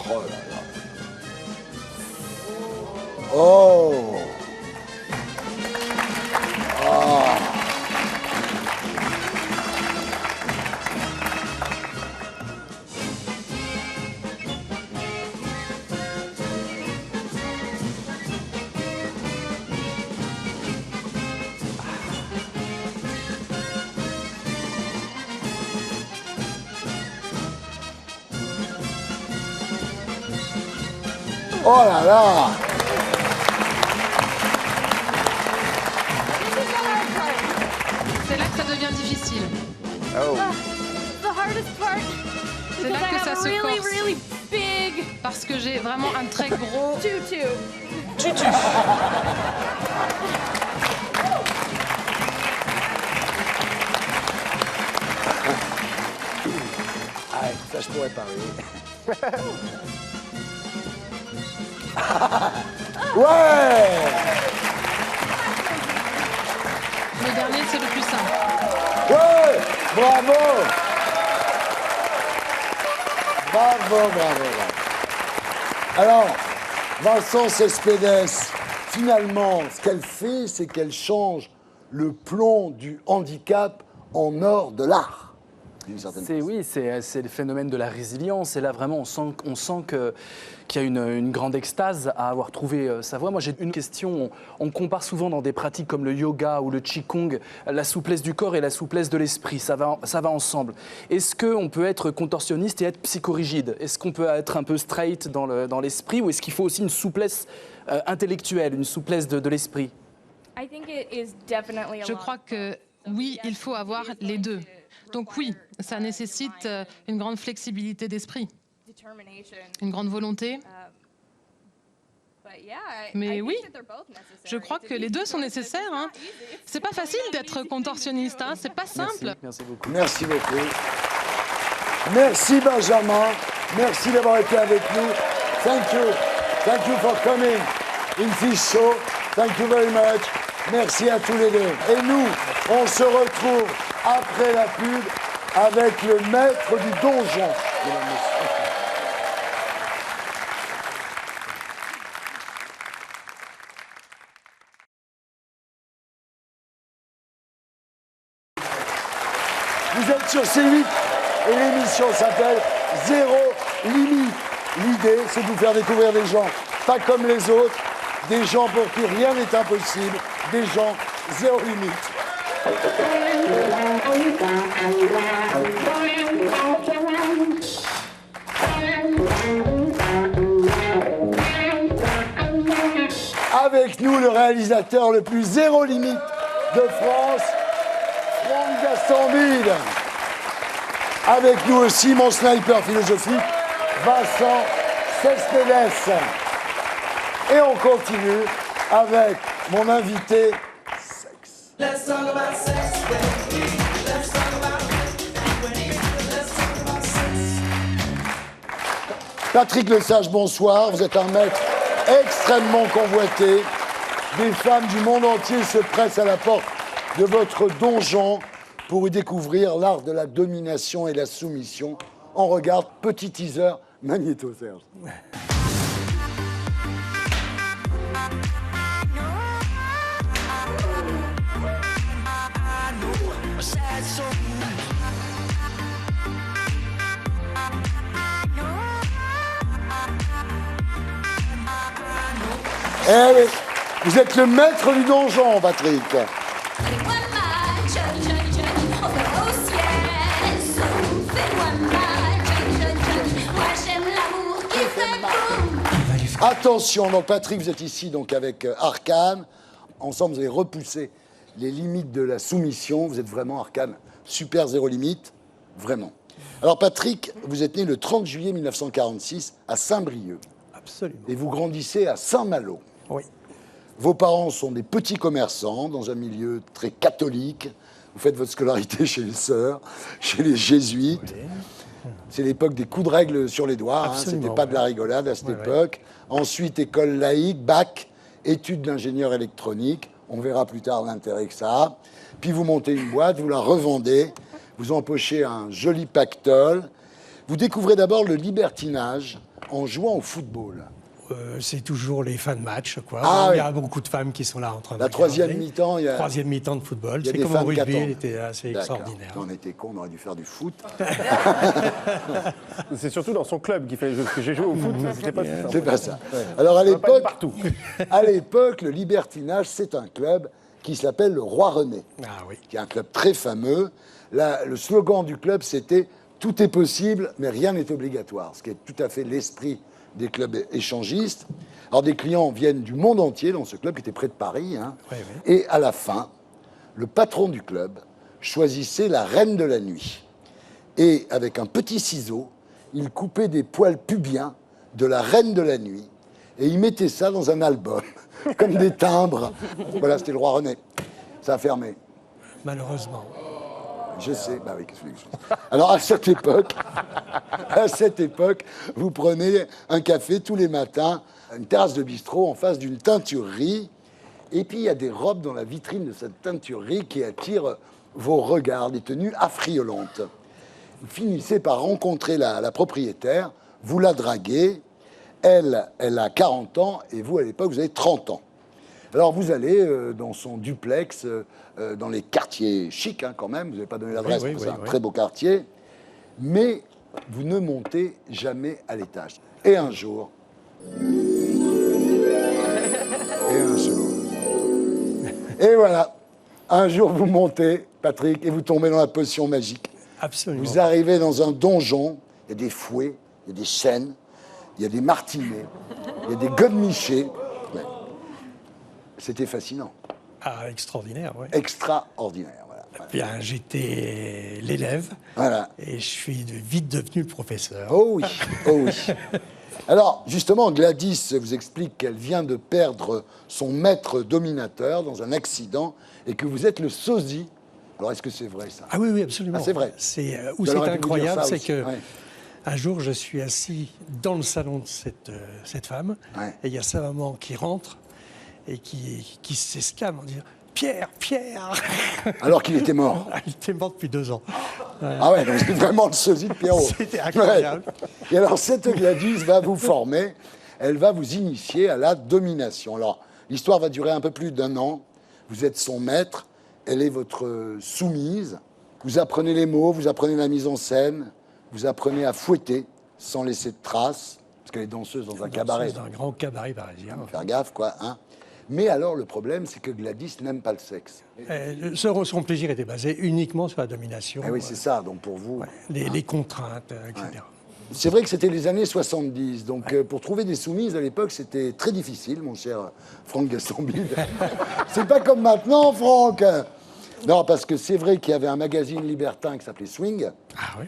Oh là là. Oh. Ah. Oh là là. difficile. Oh. The hardest part. C'est là because I que ça have a se really, corse. really big Parce que j'ai vraiment un très gros tutu. tutu. Ah, ça, je pourrais parler. Ouais! Le dernier, c'est le plus simple. Ouais! Bravo! Bravo, bravo, bravo. Alors, Vincent Cespedes, finalement, ce qu'elle fait, c'est qu'elle change le plomb du handicap en or de l'art. Oui, c'est le phénomène de la résilience. Et là, vraiment, on sent qu'il y a une grande extase à avoir trouvé sa voie. Moi, j'ai une question. On compare souvent dans des pratiques comme le yoga ou le qigong la souplesse du corps et la souplesse de l'esprit. Ça va ensemble. Est-ce qu'on peut être contorsionniste et être psychorigide? Est-ce qu'on peut être un peu straight dans l'esprit ou est-ce qu'il faut aussi une souplesse intellectuelle, une souplesse de l'esprit? Je crois que oui, il faut avoir les deux. Donc oui, ça nécessite une grande flexibilité d'esprit, une grande volonté. Mais oui, je crois que les deux sont nécessaires. Hein. C'est pas facile d'être contorsionniste, hein. C'est pas simple. Merci beaucoup. Merci beaucoup. Merci Benjamin. Merci d'avoir été avec nous. Thank you. Thank you for coming in this show. Thank you very much. Merci à tous les deux. Et nous, on se retrouve après la pub avec le maître du donjon. Vous êtes sur C8 et l'émission s'appelle Zéro Limite. L'idée, c'est de vous faire découvrir des gens pas comme les autres, des gens pour qui rien n'est impossible, des gens zéro limite. Avec nous, le réalisateur le plus zéro limite de France, Franck Gastambide. Avec nous aussi, mon sniper philosophique, Vincent Cespedes. Et on continue avec mon invité sexe. Let's talk about sex, baby. Let's talk about let's talk about sex. Patrick Lesage, bonsoir. Vous êtes un maître extrêmement convoité. Des femmes du monde entier se pressent à la porte de votre donjon pour y découvrir l'art de la domination et la soumission. On regarde, petit teaser, Magnéto Serge. Eh oui, vous êtes le maître du donjon, Patrick. Attention, donc Patrick, vous êtes ici donc avec Arcane. Ensemble, vous avez repoussé les limites de la soumission. Vous êtes vraiment, Arcane, super zéro limite, vraiment. Alors Patrick, vous êtes né le 30 juillet 1946 à Saint-Brieuc. Absolument. Et vous grandissez à Saint-Malo. Oui. Vos parents sont des petits commerçants dans un milieu très catholique. Vous faites votre scolarité chez les sœurs, chez les jésuites. Oui. C'est l'époque des coups de règle sur les doigts. C'était pas de la rigolade à cette époque. Ensuite, école laïque, bac, études d'ingénieur électronique. On verra plus tard l'intérêt que ça a. Puis vous montez une boîte, vous la revendez, vous empochez un joli pactole. Vous découvrez d'abord le libertinage en jouant au football. C'est toujours les fins de match, quoi. Ah, il y a beaucoup de femmes qui sont là en train de la troisième mi-temps, il y a... Troisième mi-temps de football. C'est comme au rugby, il était assez extraordinaire. On était cons, on aurait dû faire du foot. C'est surtout dans son club qu'il fait. Que j'ai joué au foot, c'était pas ça. C'est pas ça. Alors à l'époque, le libertinage, c'est un club qui s'appelle le Roi René, qui est un club très fameux. Le slogan du club, c'était « Tout est possible, mais rien n'est obligatoire », ce qui est tout à fait l'esprit des clubs échangistes. Alors des clients viennent du monde entier dans ce club qui était près de Paris. Et à la fin, le patron du club choisissait la reine de la nuit. Et avec un petit ciseau, il coupait des poils pubiens de la reine de la nuit et il mettait ça dans un album, comme des timbres. Voilà, c'était le roi René. Ça a fermé. Malheureusement. Je sais, bah oui, qu'est-ce que je fais. Alors à cette époque, vous prenez un café tous les matins, une terrasse de bistrot en face d'une teinturerie, et puis il y a des robes dans la vitrine de cette teinturerie qui attirent vos regards, des tenues affriolantes. Vous finissez par rencontrer la propriétaire, vous la draguez, elle a 40 ans, et vous, à l'époque, vous avez 30 ans. Alors vous allez dans son duplex, dans les quartiers chics quand même, vous n'avez pas donné l'adresse, c'est un très beau quartier, mais vous ne montez jamais à l'étage. Et un jour, et voilà, un jour vous montez, Patrick, et vous tombez dans la potion magique. Absolument. Vous arrivez dans un donjon, il y a des fouets, il y a des chaînes, il y a des martinets, il y a des godemichés. Ouais. C'était fascinant. Ah, extraordinaire, oui. Extraordinaire, voilà. Bien, j'étais l'élève. Voilà. Et je suis vite devenu le professeur. Oh oui, oh oui. Alors, justement, Gladys vous explique qu'elle vient de perdre son maître dominateur dans un accident et que vous êtes le sosie. Alors, est-ce que c'est vrai, ça? Ah oui, oui, absolument. Ah, c'est vrai. Où c'est incroyable, c'est que ouais. un jour, je suis assis dans le salon de cette femme, et il y a sa maman qui rentre et qui s'exclame en disant « Pierre, Pierre !» Alors qu'il était mort. Il était mort depuis 2 ans. Ah ouais, donc c'est vraiment le sosie de Pierrot. C'était incroyable. Ouais. Et alors, cette Gladys va vous former, elle va vous initier à la domination. Alors, l'histoire va durer un peu plus d'1 an. Vous êtes son maître, elle est votre soumise. Vous apprenez les mots, vous apprenez la mise en scène, vous apprenez à fouetter sans laisser de traces, parce qu'elle est danseuse dans un cabaret. Dans un grand cabaret parisien. Faire gaffe, quoi. Hein. Mais alors, le problème, c'est que Gladys n'aime pas le sexe. Son plaisir était basé uniquement sur la domination. Ah oui, c'est ça. Donc, pour vous... Les contraintes, etc. Ouais. C'est vrai que c'était les années 70. Donc, pour trouver des soumises, à l'époque, c'était très difficile, mon cher Franck Gastambide. C'est pas comme maintenant, Franck. Non, parce que c'est vrai qu'il y avait un magazine libertin qui s'appelait Swing. Ah oui.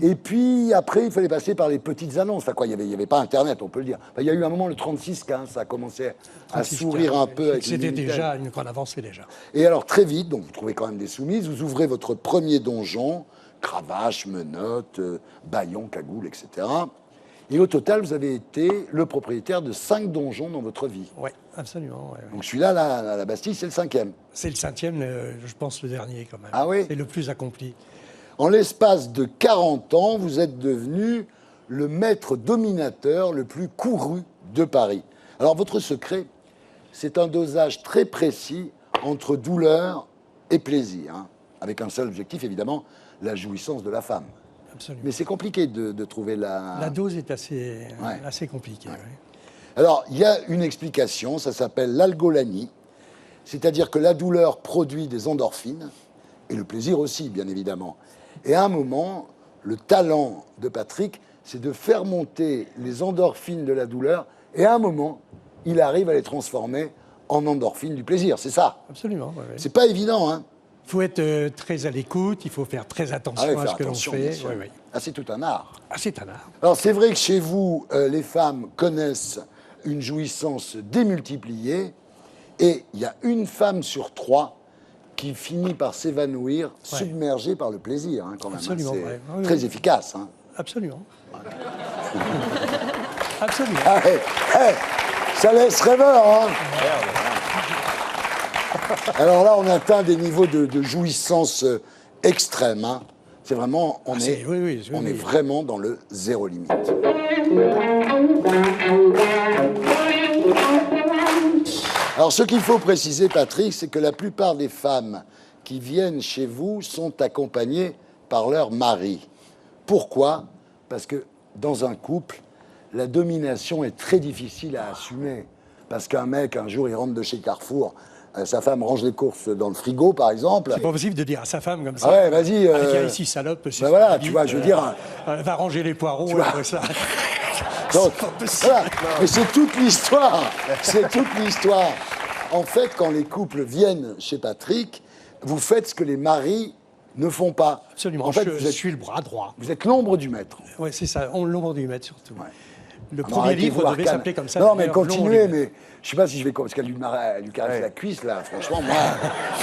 Et puis, après, il fallait passer par les petites annonces. Enfin, quoi, il n'y avait pas Internet, on peut le dire. Enfin, il y a eu un moment, le 36-15, ça a commencé à s'ouvrir un peu. Avec c'était déjà une grande avancée, déjà. Et alors, très vite, donc vous trouvez quand même des soumises, vous ouvrez votre premier donjon, cravache, menottes, bâillon, cagoule, etc. Et au total, vous avez été le propriétaire de 5 donjons dans votre vie. Oui, absolument. Ouais, ouais. Donc celui-là, la Bastille, c'est le 5e. C'est le 5e, je pense le dernier quand même. Ah oui? C'est le plus accompli. En l'espace de 40 ans, vous êtes devenu le maître dominateur le plus couru de Paris. Alors votre secret, c'est un dosage très précis entre douleur et plaisir, hein, avec un seul objectif, évidemment, la jouissance de la femme. Absolument. Mais c'est compliqué de trouver la... La dose est assez compliquée. Ouais. Oui. Alors, il y a une explication, ça s'appelle l'algolanie, c'est-à-dire que la douleur produit des endorphines, et le plaisir aussi, bien évidemment. Et à un moment, le talent de Patrick, c'est de faire monter les endorphines de la douleur, et à un moment, il arrive à les transformer en endorphines du plaisir, c'est ça? Absolument. Oui. C'est pas évident, hein? Il faut être très à l'écoute, il faut faire très attention à ce que l'on fait. Oui. Ah, c'est tout un art. Ah, c'est un art. Alors, c'est vrai que chez vous, les femmes connaissent une jouissance démultipliée, et il y a une femme sur 3 qui finit par s'évanouir, submergée par le plaisir, hein, quand même. Absolument. C'est très efficace. Hein. Absolument. Absolument. Ah, ça laisse rêveur, hein. Alors là, on atteint des niveaux de jouissance extrêmes. Hein. C'est vraiment, on est vraiment dans le zéro limite. Alors, ce qu'il faut préciser, Patrick, c'est que la plupart des femmes qui viennent chez vous sont accompagnées par leur mari. Pourquoi? Parce que dans un couple, la domination est très difficile à assumer. Parce qu'un mec, un jour, il rentre de chez Carrefour, sa femme range les courses dans le frigo, par exemple. C'est pas possible de dire à sa femme comme ça. Ouais, vas-y. Tiens, ici, salope. Ben voilà, tu vois, je veux dire... Elle va ranger les poireaux après ça. Donc, voilà. Mais c'est toute l'histoire. C'est toute l'histoire. En fait, quand les couples viennent chez Patrick, vous faites ce que les maris ne font pas. Absolument. En fait, je suis le bras droit. Vous êtes l'ombre du maître. Oui, c'est ça, l'ombre du maître surtout. Le Ah, premier arrêtez-vous, livre devait Arcane. s'appeler comme ça. Non, mais d'ailleurs, L'ombre du continuez, maître. mais je sais pas si je vais... Parce qu'elle lui caresse la cuisse, là. Franchement,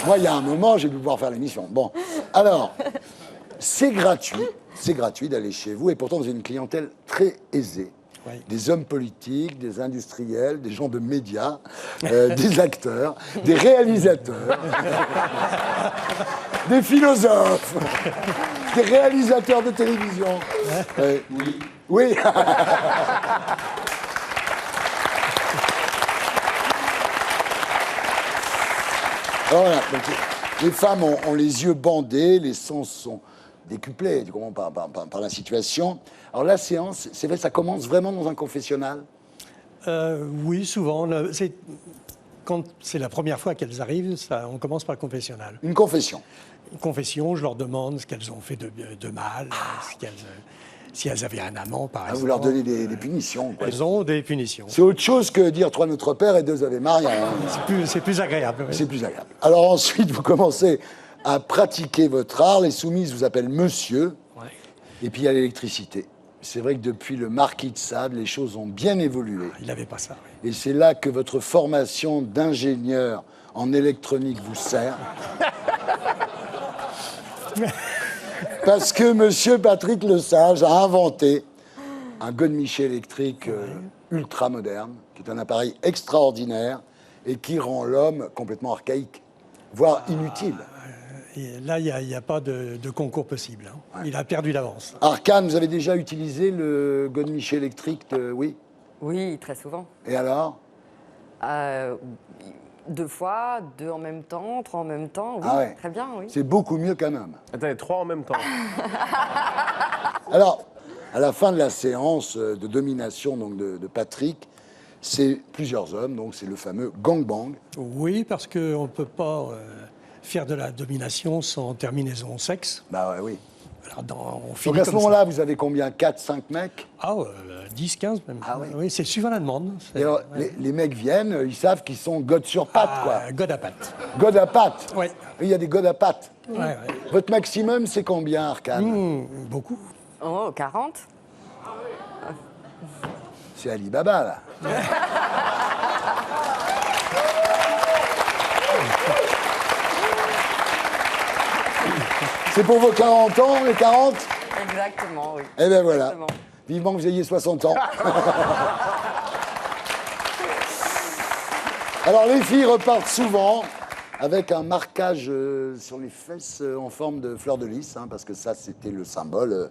moi, il y a un moment, je vais pouvoir faire l'émission. Bon, alors, c'est gratuit d'aller chez vous, et pourtant, vous avez une clientèle très aisée. Oui. Des hommes politiques, des industriels, des gens de médias, des acteurs, des réalisateurs, des philosophes, des réalisateurs de télévision. Oui. Oui. Alors voilà, donc, les femmes ont les yeux bandés, les sens sont décuplés, tu comprends, par la situation. Alors la séance, c'est vrai, ça commence vraiment dans un confessionnal? Oui, souvent. Quand c'est la première fois qu'elles arrivent, on commence par le confessionnal. Une confession? Une confession, je leur demande ce qu'elles ont fait de mal, si elles avaient un amant, par exemple. Vous leur donnez des punitions, quoi. Elles ont des punitions. C'est autre chose que dire 3 Notre Père et 2 Ave Maria. C'est plus agréable. Oui. C'est plus agréable. Alors ensuite, vous commencez à pratiquer votre art. Les soumises vous appellent monsieur. Ouais. Et puis il y a l'électricité. C'est vrai que depuis le Marquis de Sade, les choses ont bien évolué. Il n'avait pas ça. Oui. Et c'est là que votre formation d'ingénieur en électronique vous sert. Parce que monsieur Patrick Lesage a inventé un godemiché électrique ultra moderne, qui est un appareil extraordinaire et qui rend l'homme complètement archaïque, voire inutile. Et là, il n'y a pas de concours possible. Hein. Ouais. Il a perdu d'avance. Arcane, vous avez déjà utilisé le godemiché électrique Oui. Oui, très souvent. Et alors 2 fois, 2 en même temps, 3 en même temps, oui, ouais. Très bien, oui. C'est beaucoup mieux qu'un homme. Attendez, 3 en même temps. Alors, à la fin de la séance de domination donc de Patrick, c'est plusieurs hommes, donc c'est le fameux gangbang. Oui, parce qu'on ne peut pas faire de la domination sans terminaison sexe. Bah ouais, oui. Alors, donc à ce moment-là, vous avez combien? 4, 5 mecs? 10, 15 même. Ah ouais. Oui, c'est suivant la demande. Et alors, les mecs viennent, ils savent qu'ils sont god sur pattes, quoi. God à pattes. God à pattes. Oui. Il y a des god à pattes. Ouais. Votre maximum, c'est combien, Arcane? Beaucoup. Oh, 40. C'est Alibaba, là. C'est pour vos 40 ans, les 40? Exactement, oui. Eh bien voilà. Exactement. Vivement que vous ayez 60 ans. Alors les filles repartent souvent avec un marquage sur les fesses en forme de fleur de lys, hein, parce que ça c'était le symbole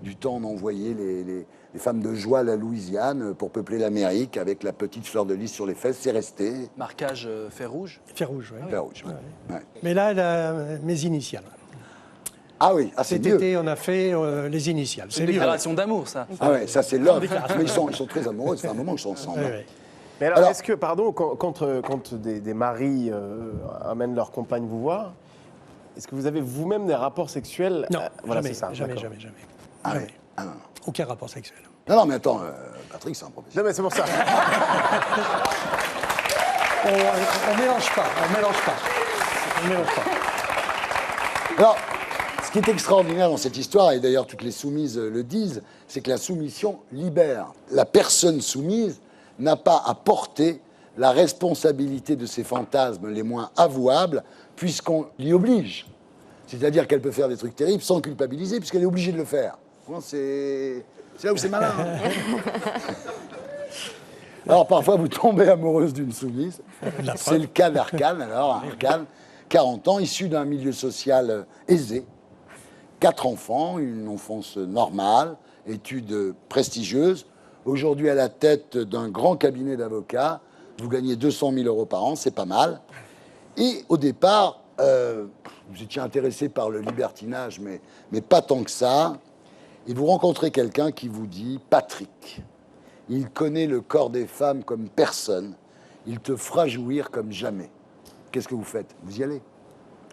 du temps où on envoyait les femmes de joie à la Louisiane pour peupler l'Amérique avec la petite fleur de lys sur les fesses, c'est resté. Marquage fer rouge? Fer rouge, oui. Fer rouge, oui. Ouais. Mais là, elle a mes initiales. Ah oui, c'est cet mieux. été, on a fait les initiales. C'est une déclaration d'amour, ça. Ah ouais, ça c'est l'homme. Mais ils sont très amoureux, ça fait un moment qu'ils sont ensemble. Oui, oui. Mais alors, est-ce que, pardon, quand des maris amènent leur compagne vous voir, est-ce que vous avez vous-même des rapports sexuels? Non, voilà, jamais, c'est ça, jamais. Ah Jamais. ouais. Ah non. Aucun rapport sexuel. Non, mais attends, Patrick, c'est un professionnel. Non, mais c'est pour ça. On mélange pas. Alors, ce qui est extraordinaire dans cette histoire, et d'ailleurs toutes les soumises le disent, c'est que la soumission libère. La personne soumise n'a pas à porter la responsabilité de ses fantasmes les moins avouables, puisqu'on l'y oblige. C'est-à-dire qu'elle peut faire des trucs terribles sans culpabiliser, puisqu'elle est obligée de le faire. C'est là où c'est malin. Alors parfois, vous tombez amoureuse d'une soumise. C'est le cas d'Arcane, alors. Arcane, 40 ans, issu d'un milieu social aisé. 4 enfants, une enfance normale, études prestigieuses. Aujourd'hui, à la tête d'un grand cabinet d'avocats, vous gagnez 200 000 € par an, c'est pas mal. Et au départ, vous étiez intéressé par le libertinage, mais pas tant que ça. Et vous rencontrez quelqu'un qui vous dit « Patrick, il connaît le corps des femmes comme personne. Il te fera jouir comme jamais. » Qu'est-ce que vous faites? Vous y allez?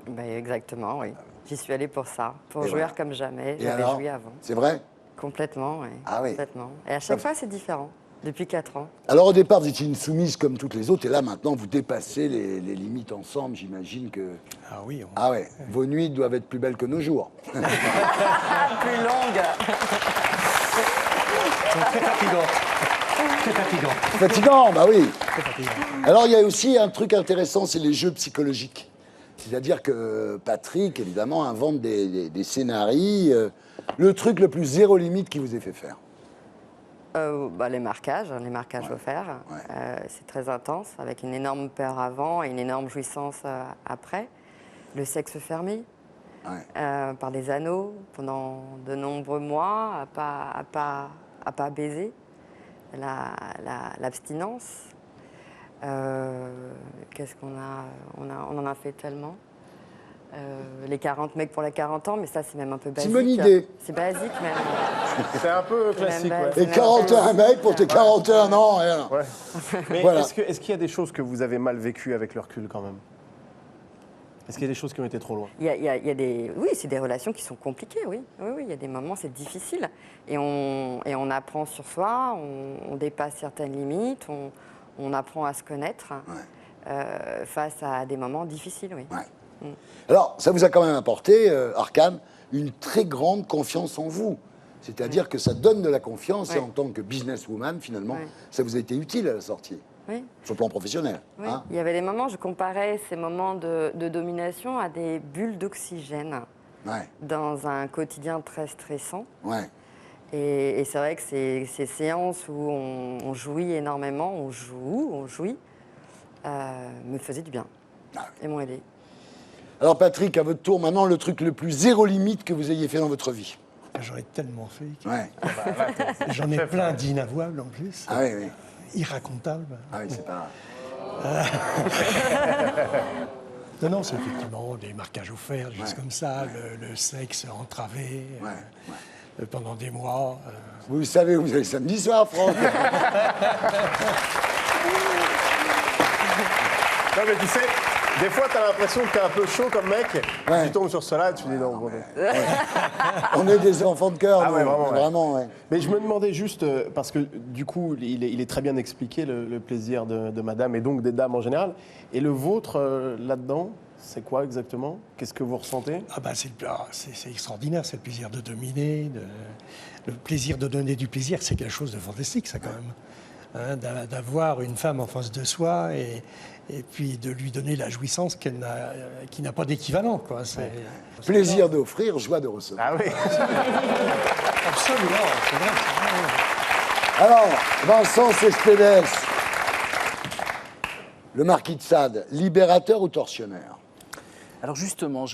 Ben, exactement, oui. J'y suis allée pour ça, pour jouir voilà. comme jamais. Et J'avais alors, joué avant. c'est vrai? Complètement, oui. Ah oui. Complètement. Et à chaque fois, c'est différent. Depuis 4 ans. Alors au départ, vous étiez une soumise comme toutes les autres, et là maintenant, vous dépassez les limites ensemble, j'imagine que... Ah oui. Ah ouais, vos nuits doivent être plus belles que nos jours. Plus longue. Très fatigant. Très fatigant. Fatigant, bah oui. Alors il y a aussi un truc intéressant, c'est les jeux psychologiques. C'est-à-dire que Patrick, évidemment, invente des scénarios. Le truc le plus zéro limite qu'il vous ait fait faire. Les marquages offerts. C'est très intense, avec une énorme peur avant et une énorme jouissance après. Le sexe fermé, par des anneaux, pendant de nombreux mois, à pas baiser. L'abstinence. Qu'est-ce qu'on a on en a fait tellement. Les 40 mecs pour les 40 ans, mais ça, c'est même un peu basique. C'est une bonne idée. C'est basique, même. C'est un peu classique. Et 41 mecs pour tes 41 ans. Ouais. Mais Voilà. est-ce qu'il y a des choses que vous avez mal vécues avec le recul, quand même? Est-ce qu'il y a des choses qui ont été trop loin? Il y a des... Oui, c'est des relations qui sont compliquées, oui. Oui, il y a des moments, c'est difficile. Et on apprend sur soi, on dépasse certaines limites, on apprend à se connaître face à des moments difficiles, oui. Alors, ça vous a quand même apporté, Arcane, une très grande confiance en vous. C'est-à-dire que ça donne de la confiance, et en tant que businesswoman, finalement, ça vous a été utile à la sortie, sur le plan professionnel. Oui. Hein. Il y avait des moments, je comparais ces moments de domination à des bulles d'oxygène dans un quotidien très stressant. Et c'est vrai que ces séances où on jouit énormément, on jouit, me faisaient du bien et m'ont aidé. Alors Patrick, à votre tour, maintenant, le truc le plus zéro limite que vous ayez fait dans votre vie. J'en ai tellement fait. Ouais. J'en ai plein d'inavouables en plus. Ah oui, oui. Irracontables. Ah oui, c'est pas... Non, c'est effectivement des marquages offerts, des choses comme ça, le sexe entravé pendant des mois. Vous savez, vous allez samedi soir, Franck. Non, mais tu sais, des fois, t'as l'impression que t'es un peu chaud comme mec. Tu tombes sur cela, tu dis non. On est des enfants de cœur, Ah ouais, nous. vraiment, ouais. Vraiment, Mais je me demandais juste, parce que du coup, il est très bien expliqué, le plaisir de madame et donc des dames en général. Et le vôtre, là-dedans, c'est quoi exactement? Qu'est-ce que vous ressentez? C'est extraordinaire, c'est le plaisir de dominer, le plaisir de donner du plaisir, c'est quelque chose de fantastique, ça, quand même. Hein, d'avoir une femme en face de soi et puis de lui donner la jouissance qui n'a pas d'équivalent, quoi. Plaisir d'offrir, joie de recevoir. Ah oui. Absolument, c'est vrai. Alors, Vincent Cespedes, le marquis de Sade, libérateur ou tortionnaire? Alors justement,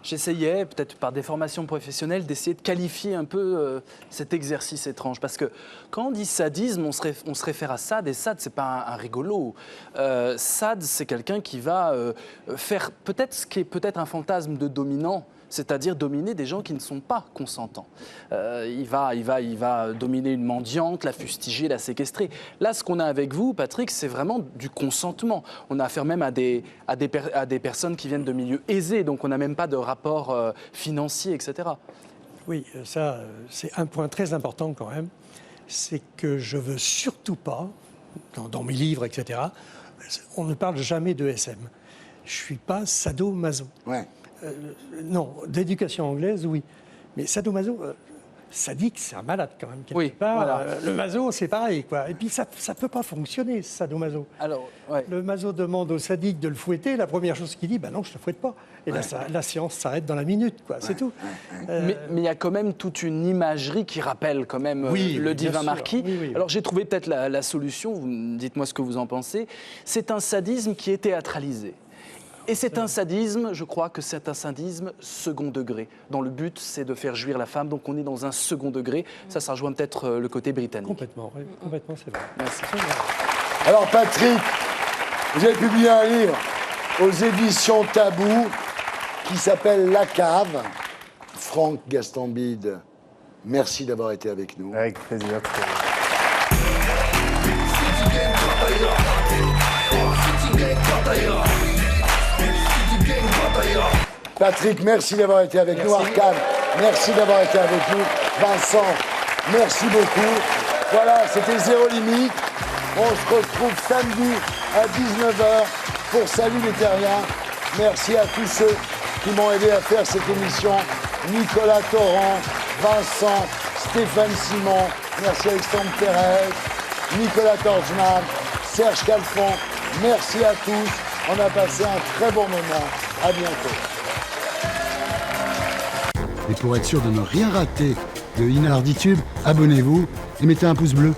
j'essayais, peut-être par des formations professionnelles, d'essayer de qualifier un peu cet exercice étrange. Parce que quand on dit sadisme, on se réfère à Sade, et Sade, c'est pas un rigolo. Sade, c'est quelqu'un qui va faire peut-être ce qui est peut-être un fantasme de dominant, c'est-à-dire dominer des gens qui ne sont pas consentants. Il va dominer une mendiante, la fustiger, la séquestrer. Là, ce qu'on a avec vous, Patrick, c'est vraiment du consentement. On a affaire même à des personnes qui viennent de milieux aisés, donc on n'a même pas de rapport financier, etc. Oui, ça, c'est un point très important quand même. C'est que je veux surtout pas, dans mes livres, etc., on ne parle jamais de SM. Je suis pas sado-maso. Non, d'éducation anglaise, oui. Mais sadomaso, sadique, c'est un malade quand même, quelque part. Voilà. Le maso, c'est pareil, quoi. Et puis ça ne peut pas fonctionner, ce sadomaso. Alors, Le maso demande au sadique de le fouetter. La première chose qu'il dit, non, je ne te fouette pas. Et là, la séance s'arrête dans la minute, quoi. C'est tout. Mais il y a quand même toute une imagerie qui rappelle quand même le divin sûr. marquis. Oui. Alors j'ai trouvé peut-être la solution, dites-moi ce que vous en pensez. C'est un sadisme qui est théâtralisé. Et c'est un sadisme, je crois que c'est un sadisme second degré, dont le but c'est de faire jouir la femme, donc on est dans un second degré. Ça rejoint peut-être le côté britannique. Complètement, oui. Complètement, c'est vrai. Merci. Alors Patrick, vous avez publié un livre aux éditions Tabou qui s'appelle La Cave. Franck Gastambide, merci d'avoir été avec nous. Avec plaisir. Patrick, merci d'avoir été avec nous. Arcane, merci d'avoir été avec nous. Vincent, merci beaucoup. Voilà, c'était Zéro Limite. On se retrouve samedi à 19h pour Salut les Terriens. Merci à tous ceux qui m'ont aidé à faire cette émission. Nicolas Torrent, Vincent, Stéphane Simon, merci Alexandre Thérèse, Nicolas Torgeman, Serge Calfon. Merci à tous. On a passé un très bon moment. À bientôt. Et pour être sûr de ne rien rater de Inarditube, abonnez-vous et mettez un pouce bleu.